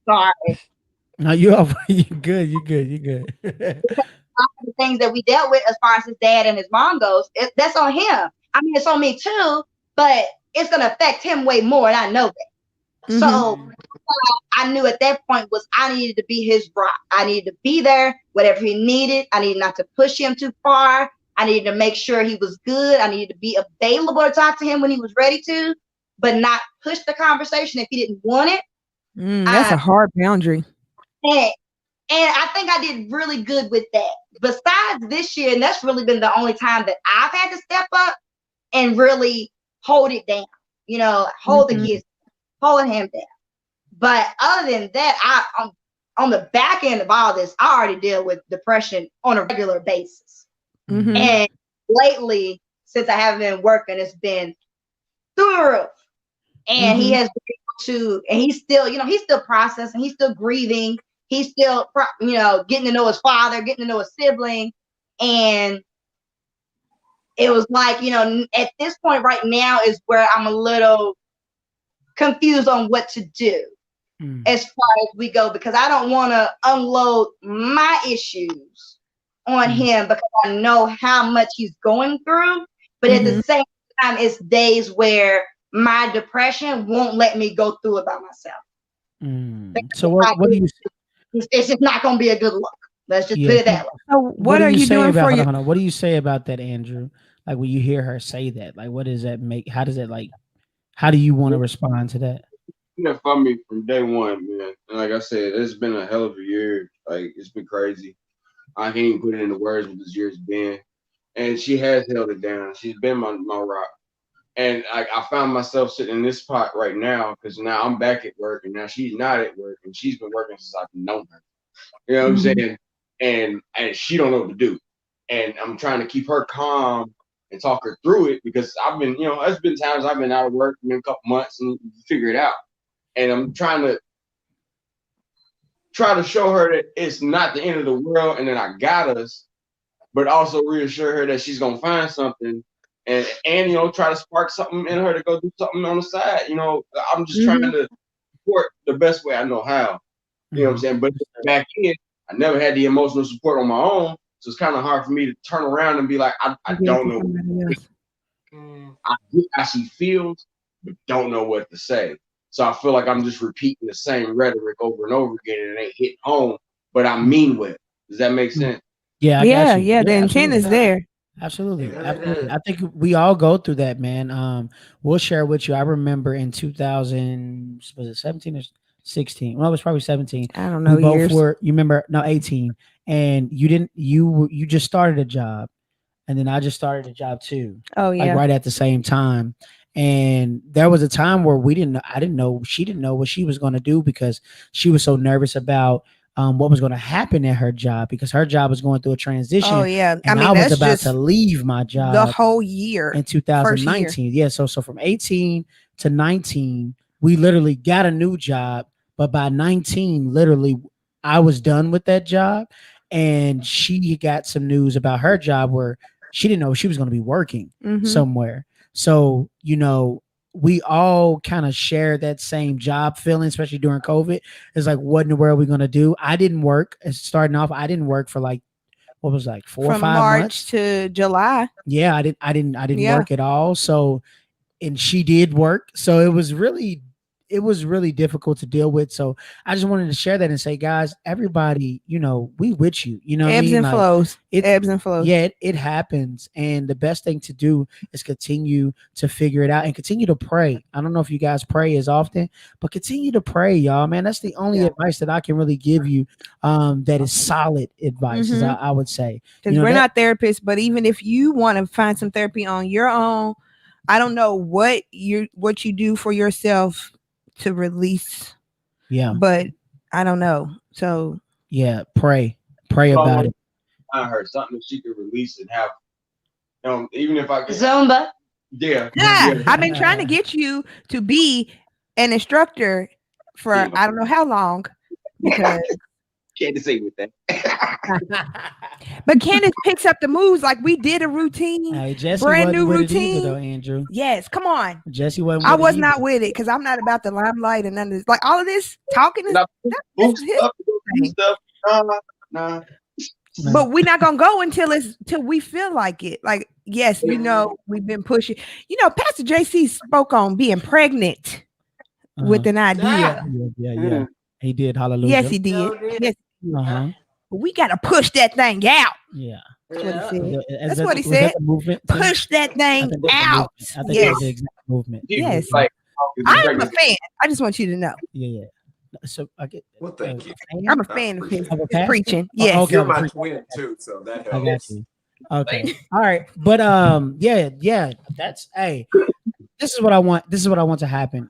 sorry, No, you are you good, you good. the things that we dealt with as far as his dad and his mom goes, that's on him. I mean, it's on me too, but it's gonna affect him way more, and I know that. Mm-hmm. So I knew at that point was I needed to be his rock. I needed to be there, whatever he needed. I needed not to push him too far. I needed to make sure he was good. I needed to be available to talk to him when he was ready to, but not push the conversation if he didn't want it. That's a hard boundary. And I think I did really good with that. Besides this year, and that's really been the only time that I've had to step up and really hold it down. Hold the kids, hold him down. But other than that, on the back end of all this, I already deal with depression on a regular basis. And lately, since I haven't been working, it's been through the roof. And he has been able to, and he's still, he's still processing, he's still grieving, he's still, getting to know his father, getting to know his sibling. And it was like, at this point right now is where I'm a little confused on what to do. As far as we go, because I don't want to unload my issues on him because I know how much he's going through. But at the same time, it's days where my depression won't let me go through it by myself. So what do you? It's just not going to be a good look. Let's just put it that way. So what are you doing for your? What do you say about that, Andrew? Like when you hear her say that, like what does that make? How does it like? How do you want to respond to that? For me from day one, man. And like I said, it's been a hell of a year. Like it's been crazy. I can't even put it into words what this year's been. And she has held it down. She's been my rock. And I found myself sitting in this spot right now because now I'm back at work and now she's not at work and she's been working since I've known her. You know what I'm saying? And she don't know what to do. And I'm trying to keep her calm and talk her through it because I've been, there's been times I've been out of work, been a couple months and figure it out. And I'm trying to show her that it's not the end of the world and that I got us, but also reassure her that she's gonna find something and try to spark something in her to go do something on the side. I'm just trying to support the best way I know how. You know what I'm saying? But back in, I never had the emotional support on my own, so it's kind of hard for me to turn around and be like, I don't know. I see feels, but don't know what to say. So I feel like I'm just repeating the same rhetoric over and over again, and it ain't hitting home. But I mean well. Does that make sense? Yeah, yeah. The intent is there. Absolutely. I think we all go through that, man. We'll share with you. I remember in 2000, was it 17 or 16? Well, it was probably 17. I don't know. We both were. You remember? No, 18. And you didn't. You just started a job, and then I just started a job too. Oh yeah. Like right at the same time. And there was a time where I didn't know, she didn't know what she was going to do because she was so nervous about what was going to happen at her job because her job was going through a transition. Oh yeah. And I was about to leave my job the whole year in 2019. Yeah. So from 18 to 19, we literally got a new job. But by 19, literally, I was done with that job. And she got some news about her job where she didn't know she was going to be working somewhere. So, we all kind of share that same job feeling, especially during COVID. It's like, what in the world are we going to do? I didn't work. Starting off, I didn't work for like, what was it, like 4 or 5 March months to July. Yeah, I didn't work at all. So, and she did work. So it was really difficult to deal with. So I just wanted to share that and say, guys, everybody, we with you, ebbs and flows. Ebbs and flows. Yeah, it happens. And the best thing to do is continue to figure it out and continue to pray. I don't know if you guys pray as often, but continue to pray, y'all, man. That's the only advice that I can really give you. That is solid advice, as I would say. Because we're not therapists, but even if you want to find some therapy on your own, I don't know what you do for yourself to release, but I don't know. So pray about it. I heard something that she could release and have, even if I could Zumba. Yeah. I've been trying to get you to be an instructor for I don't know how long because Candace say with that. But Candace picks up the moves like we did a routine. Hey, Jesse brand new routine. Either, though, Andrew. Yes, come on. Jesse wasn't. I was not with it because I'm not about the limelight and none of this. Like all of this talking is stuff. Nah. But we're not gonna go until we feel like it. Like, yes, we've been pushing. Pastor JC spoke on being pregnant with an idea. Yeah. He did. Hallelujah. Yes, he did. No, did. Yes, Uh-huh. we got to push that thing out. Yeah. That's what he Yeah. said. Is That's that- what he was that said. the movement? Tim? Push that I thing think that's the out. movement. I think that Yes, was the exact movement. yes. Like, I am a fan. I just want you to know. Yeah. So I get. Well, thank you. I'm a I fan of appreciate his, it. Of a his pastor? preaching. Oh, Yes. okay. You're of a my preacher. twin too, so that I got helps. you. Okay. All right. But yeah. That's this is what I want. This is what I want to happen.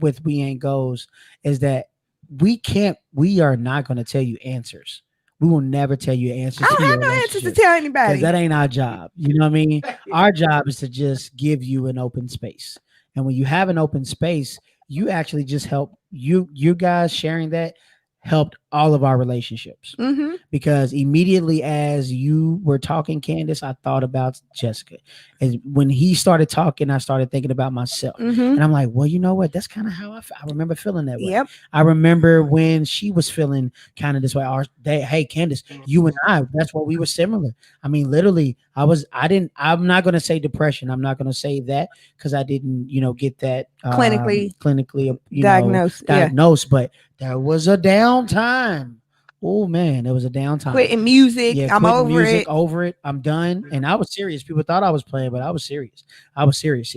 With We Ain't Goes is that we are not going to tell you answers. We will never tell you answers I to don't your have no answers to relationship tell because anybody. that ain't our job. You know what I mean? Our job is to just give you an open space. And when you have an open space, you actually just help you guys sharing that helped all of our relationships Mm-hmm. because immediately as you were talking, Candace, I thought about Jessica. And when he started talking, I started thinking about myself. Mm-hmm. And I'm like, well, you know what? That's kind of how I remember feeling that way. Yep. I remember when she was feeling kind of this way. Hey, Candace, you and I, that's what we were similar. I mean, literally, I'm not going to say depression. I'm not going to say that because I didn't, get that Clinically diagnosed, Diagnosed. but there was a downtime. Oh man, there was a downtime. Quitting music. Yeah, I'm quitting over music, it. over it. I'm done. And I was serious. People thought I was playing, but I was serious. I was serious.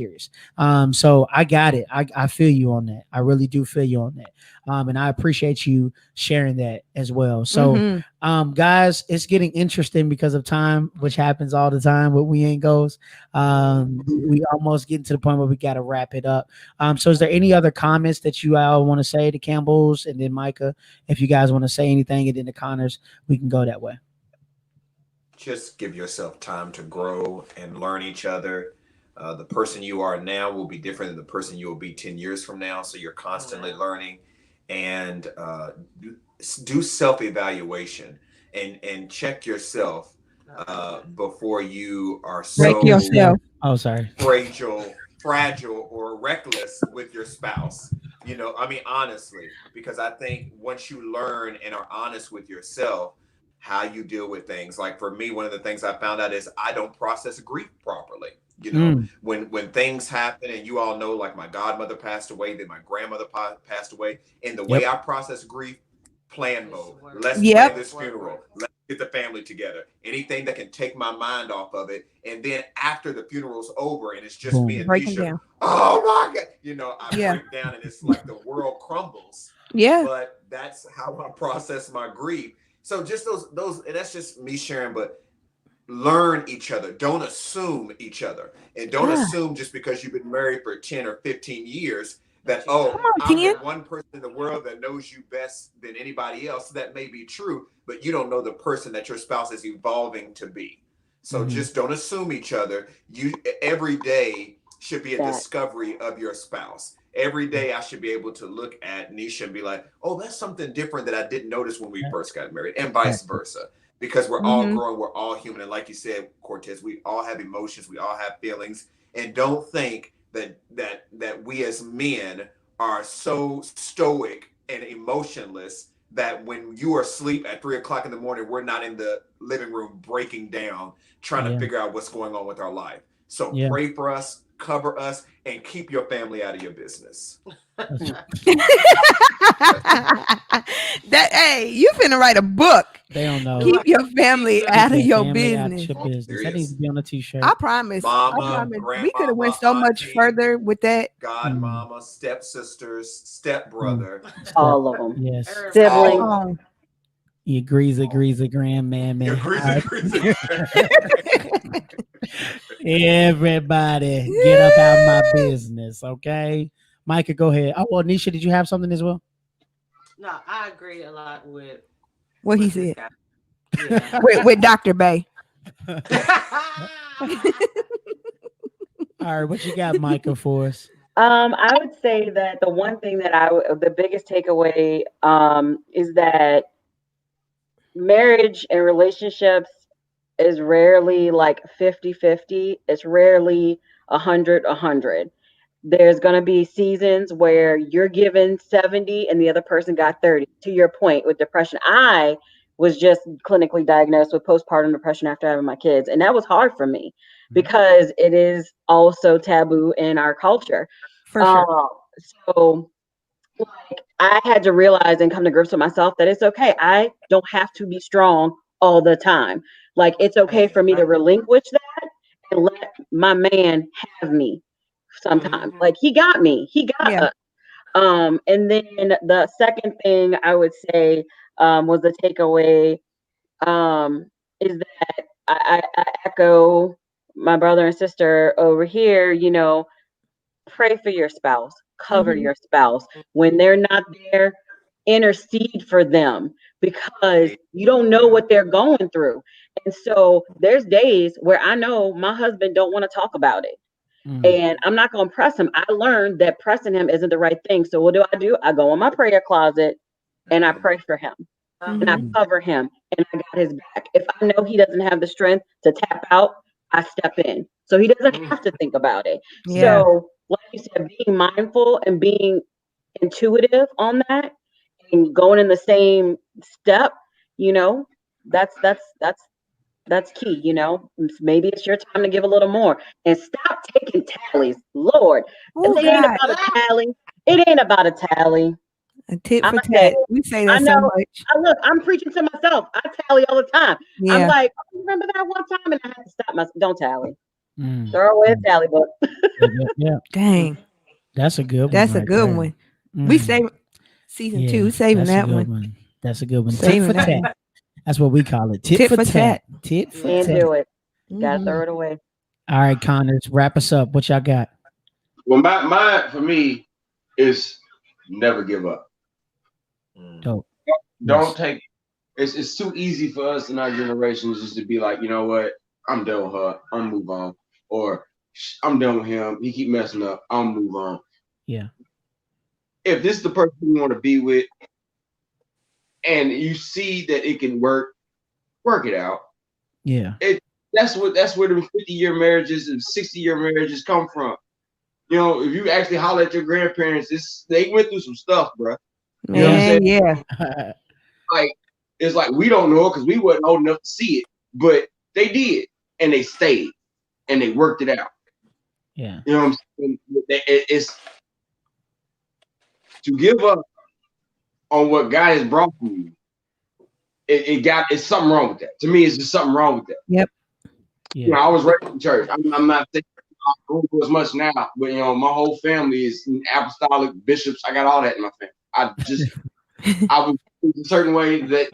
So I got it. I feel you on that. I really do feel you on that. And I appreciate you sharing that as well. So, guys, it's getting interesting because of time, which happens all the time with We Ain't Goes. We almost getting to the point where we got to wrap it up. So is there any other comments that you all want to say to Campbell's and then Micah? If you guys want to say anything, and then the Connors, we can go that way. Just give yourself time to grow and learn each other. The person you are now will be different than the person you will be 10 years from now. So you're constantly learning and do self-evaluation and check yourself before you are Break so yourself. Oh, sorry. fragile or reckless with your spouse. I mean, honestly, because I think once you learn and are honest with yourself, how you deal with things. Like for me, one of the things I found out is I don't process grief properly. When things happen, and you all know, like my godmother passed away, then my grandmother passed away, and the way I process grief, plan mode. Let's plan this funeral. Let's get the family together. Anything that can take my mind off of it, and then after the funeral's over, and it's just me and Breaking Nisha. down. Oh my God! I break down, and it's like the world crumbles. Yeah. But that's how I process my grief. So just those, and that's just me sharing, but learn each other. Don't assume each other. And don't assume just because you've been married for 10 or 15 years that, I'm the one person in the world that knows you best than anybody else. That may be true, but you don't know the person that your spouse is evolving to be. So just don't assume each other. Every day should be a discovery of your spouse. Every day I should be able to look at Nisha and be like, oh, that's something different that I didn't notice when we first got married, and vice versa. Because we're all growing, we're all human. And like you said, Cortez, we all have emotions, we all have feelings. And don't think that we as men are so stoic and emotionless that when you are asleep at 3:00 in the morning, we're not in the living room breaking down, trying to figure out what's going on with our life. So pray for us, cover us, and keep your family out of your business. Hey, you finna write a book. They don't know. Keep your family out of your business. That needs to be on a t-shirt. I promise. Mama, We could have went so much further with that. Godmama, stepsisters, stepbrother. All of them. Yes. Siblings. He agrees, grandman. Everybody get up out of my business, okay? Micah, go ahead. Oh, well, Nisha, did you have something as well? No, I agree a lot with what he said. Yeah. with Dr. Bay. All right, what you got, Micah, for us? I would say that the one thing that the biggest takeaway is that marriage and relationships is rarely like 50-50. It's rarely 100-100. There's going to be seasons where you're given 70 and the other person got 30. To your point with depression, I was just clinically diagnosed with postpartum depression after having my kids. And that was hard for me because it is also taboo in our culture. For sure. So I had to realize and come to grips with myself that it's okay. I don't have to be strong all the time. Like it's okay for me to relinquish that and let my man have me sometimes. Like he got me. He got Yeah. us. And then the second thing I would say was the takeaway is that I echo my brother and sister over here, pray for your spouse, cover Mhm. your spouse. When they're not there, intercede for them because you don't know what they're going through. And so there's days where I know my husband don't want to talk about it. Mm. And I'm not going to press him. I learned that pressing him isn't the right thing. So what do? I go in my prayer closet and I pray for him and I Mhm. cover him and I got his back. If I know he doesn't have the strength to tap out, I step in. So he doesn't have to think about it. Yeah. So, like you said, being mindful and being intuitive on that and going in the same step, you know, that's key, Maybe it's your time to give a little more and stop taking tallies. Lord, Oh it ain't God. about a tally. It ain't about a tally. A tit I'm for gonna say, tat. We say I that so know. much. Look, I'm preaching to myself. I tally all the time. I'm Yeah. like, oh, remember that one time, and I had to stop myself. Don't tally. Mm. Throw away a Mm. tally book. Yeah, yeah, yeah. Dang. That's a good one That's a right good there. one. We Mm. save season Yeah, 2, saving that's a that good one. one. That's a good one. Tit Saving for that tat. one. That's what we call it. Tit Tit for for tat. tat. Tit for Can't tat. do it. Gotta Mhm. throw it away. All right, Connors, wrap us up. What y'all got? Well, my for me is never give up. Dope. Don't Yes. take. It's too easy for us in our generations just to be like, you know what, I'm done with her. I'm move on, or I'm done with him. He keep messing up. I'll move on. Yeah. If this is the person you want to be with, and you see that it can work it out. Yeah. That's where the 50-year marriages and 60-year marriages come from. If you actually holler at your grandparents, they went through some stuff, bro. You know what I'm saying? Man, yeah. Like, it's like we don't know it because we wasn't old enough to see it, but they did, and they stayed, and they worked it out. Yeah. You know what I'm saying? It's to give up on what God has brought to you. It's something wrong with that. To me, it's just something wrong with that. Yep. Yeah. I was raised in church. I'm not saying I go through as much now, but my whole family is apostolic bishops. I got all that in my family. I was a certain way that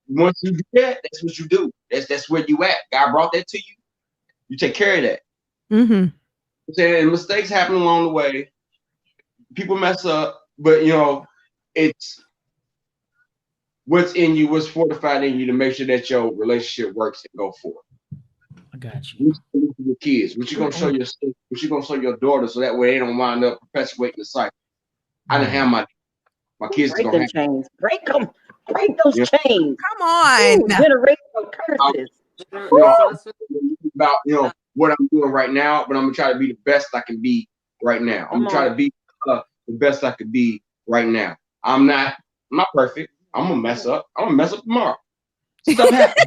once you do that, that's what you do. That's where you at. God brought that to you. You take care of that. Mhm. And mistakes happen along the way. People mess up, but it's what's in you, what's fortified in you to make sure that your relationship works and go forward. I got you. Your kids, what you gonna show your son, what you gonna show your daughter, so that way they don't wind up perpetuating the cycle. I didn't have my kids Break don't them have. chains. Break them. Break those chains. Come on. Ooh, generational curses. About what I'm doing right now, but I'm gonna try to be the best I can be right now. I'm gonna try to be the best I can be right now. I'm not perfect. I'm gonna mess up. I'm gonna mess up tomorrow. Stuff happens.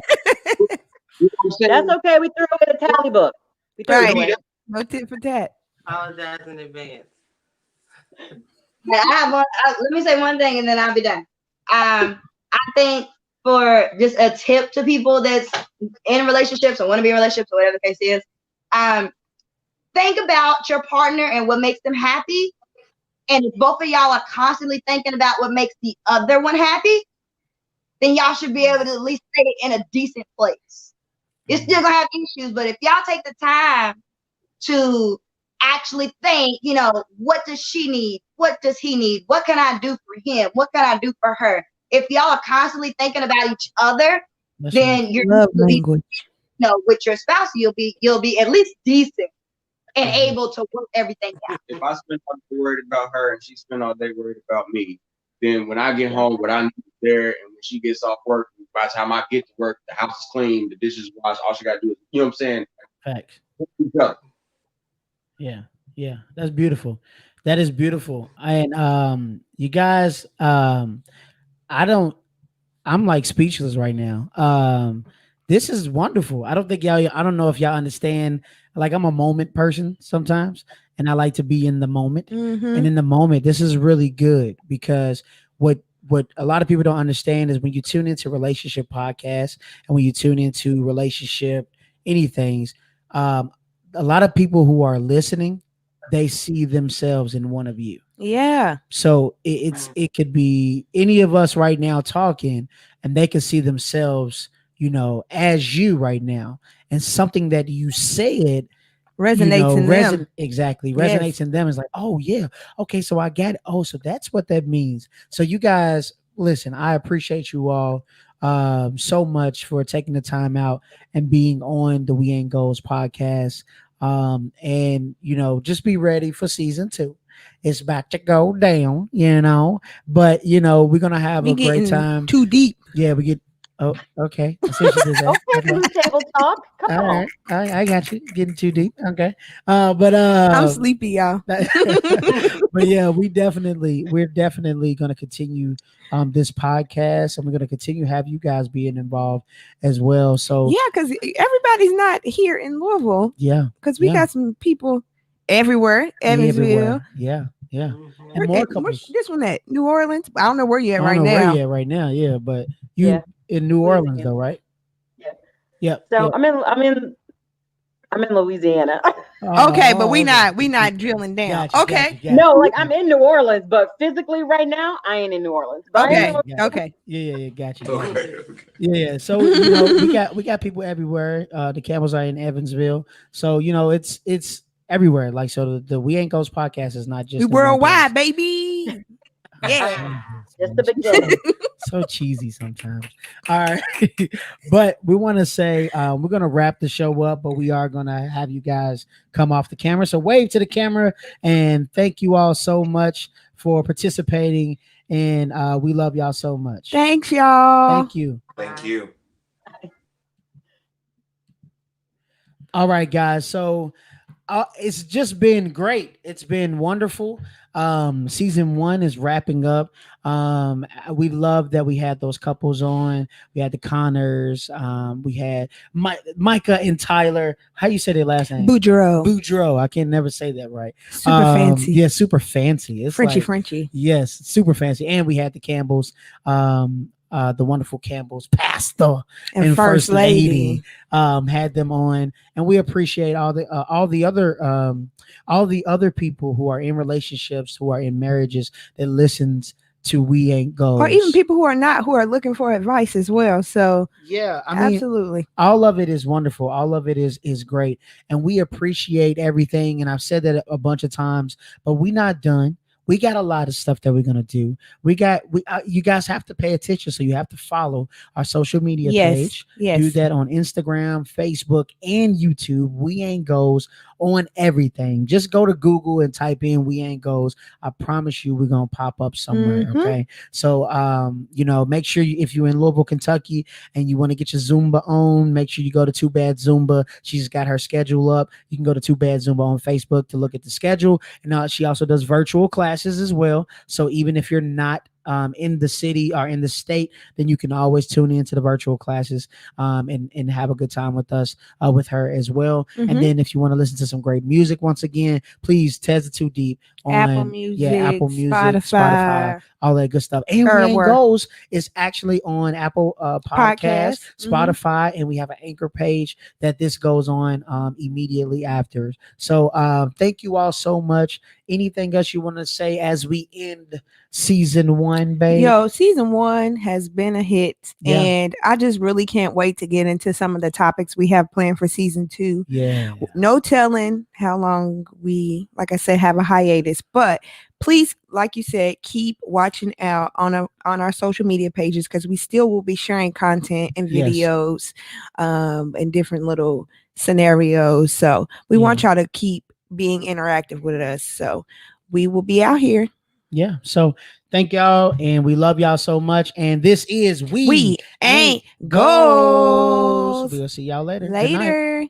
You know what I'm saying? That's okay. We threw away the tally book. We threw it Right. away. No tit for tat. Apologize in advance. Let me say one thing and then I'll be done. I think for just a tip to people that's in relationships or want to be in relationships or whatever the case is, think about your partner and what makes them happy. And if both of y'all are constantly thinking about what makes the other one happy, then y'all should be able to at least stay in a decent place. You're still gonna have issues, but if y'all take the time to actually think, what does she need? What does he need? What can I do for him? What can I do for her? If y'all are constantly thinking about each other, That's then right. you'll Love be, language. with your spouse, you'll be at least decent and able to work everything out. If I spend all day worried about her and she spend all day worried about me, then when I get home, what I need is there, and when she gets off work, by the time I get to work, the house is clean, the dishes washed, all she got to do is, you know what I'm saying? Facts. Yeah. Yeah. Yeah. That's beautiful. That is beautiful. And you guys, I'm like speechless right now. This is wonderful. I don't know if y'all understand. Like I'm a moment person sometimes, and I like to be in the moment. Mhm. And in the moment, this is really good because what a lot of people don't understand is when you tune into relationship podcasts and when you tune into relationship anything, um, a lot of people who are listening, they see themselves in one of you. Yeah. So it could be any of us right now talking, and they can see themselves, as you right now, and something that you said, Resonates in them. exactly Yes. resonates in them. Is like, oh yeah, okay, so I get it. Oh, so that's what that means. So you guys, listen, I appreciate you all so much for taking the time out and being on the We Ain't Goals podcast. And just be ready for season 2. It's about to go down, but we're gonna have We a great getting time. too deep. Yeah, we get. Oh, okay. I see what you did there. Okay, blue table talk. Come All on. right. I got you. Getting too deep. Okay. But I'm sleepy, y'all. but yeah, we're definitely going to continue this podcast, and we're going to continue have you guys being involved as well. So Yeah, because everybody's not here in Louisville. yeah, Because we yeah. got some people everywhere, Evansville. everywhere. Yeah, yeah. Mhm. And more Where's couples. this one at? New Orleans? I don't know where you I at don't right know where now. you at right now. Yeah, but you Yeah. in New Orleans though, right? Yeah. Yep. So yep. I'm in Louisiana. Okay, but we okay. not drilling down. Gotcha, Okay. gotcha. No, like I'm in New Orleans, but physically right now I ain't in New Orleans. But I am Okay. in Louisiana. Okay. Yeah. Gotcha. Okay. Yeah. So we got people everywhere. The Camels are in Evansville, so it's everywhere. Like so, the We Ain't Ghost podcast is not just We in one worldwide, place. baby. Oh, Yeah. Jesus, Just man. the beginning. So cheesy sometimes. All right, but we want to say we're gonna wrap the show up, but we are gonna have you guys come off the camera. So wave to the camera and thank you all so much for participating. And we love y'all so much. Thanks, y'all. Thank you. Thank you. All right, guys. So it's just been great. It's been wonderful. Season 1 is wrapping up. We love that we had those couples on. We had the Connors. We had Micah and Tyler. How you say their last name? Boudreaux. Boudreaux. I can never say that right. Super fancy. Yeah, super fancy. It's Frenchy. Yes, super fancy. And we had the Campbells. The wonderful Campbells, Pastor And First Lady. Had them on, and we appreciate all the other people who are in relationships, who are in marriages that listens to We Ain't Goals, Or even people who are not, who are looking for advice as well. So yeah, I mean, absolutely. all of it is wonderful. All of it is great, and we appreciate everything. And I've said that a bunch of times, but we're not done. We got a lot of stuff that we're gonna do. You guys have to pay attention, so you have to follow our social media page. Yes. Do that on Instagram, Facebook, and YouTube. We Ain't Goals on everything. Just go to Google and type in We Ain't Goals. I promise you, we're gonna pop up somewhere. Mhm. Okay. So make sure if you're in Louisville, Kentucky, and you want to get your Zumba on, make sure you go to Too Bad Zumba. She's got her schedule up. You can go to Too Bad Zumba on Facebook to look at the schedule. And she also does virtual classes as well. So even if you're not in the city or in the state, then you can always tune into the virtual classes and have a good time with us, with her as well. Mhm. And then if you want to listen to some great music, once again, please Tez It Too Deep on Apple Music, Apple Music, Spotify, all that good stuff. And We Ain't Everywhere. Goals is actually on Apple Podcasts, Mhm. Spotify, and we have an anchor page that this goes on immediately after. So thank you all so much. Anything else you want to say as we end season 1, babe? Yo, season 1 has been a hit, Yeah. and I just really can't wait to get into some of the topics we have planned for season 2. Yeah. No telling how long we, like I said, have a hiatus, but please, like you said, keep watching out on our social media pages, because we still will be sharing content and Yes. videos and different little scenarios. So we want y'all to keep being interactive with us. So we will be out here. Yeah. So thank y'all, and we love y'all so much. And this is We Ain't Goals. Goals. We'll see y'all later. Good night. Later.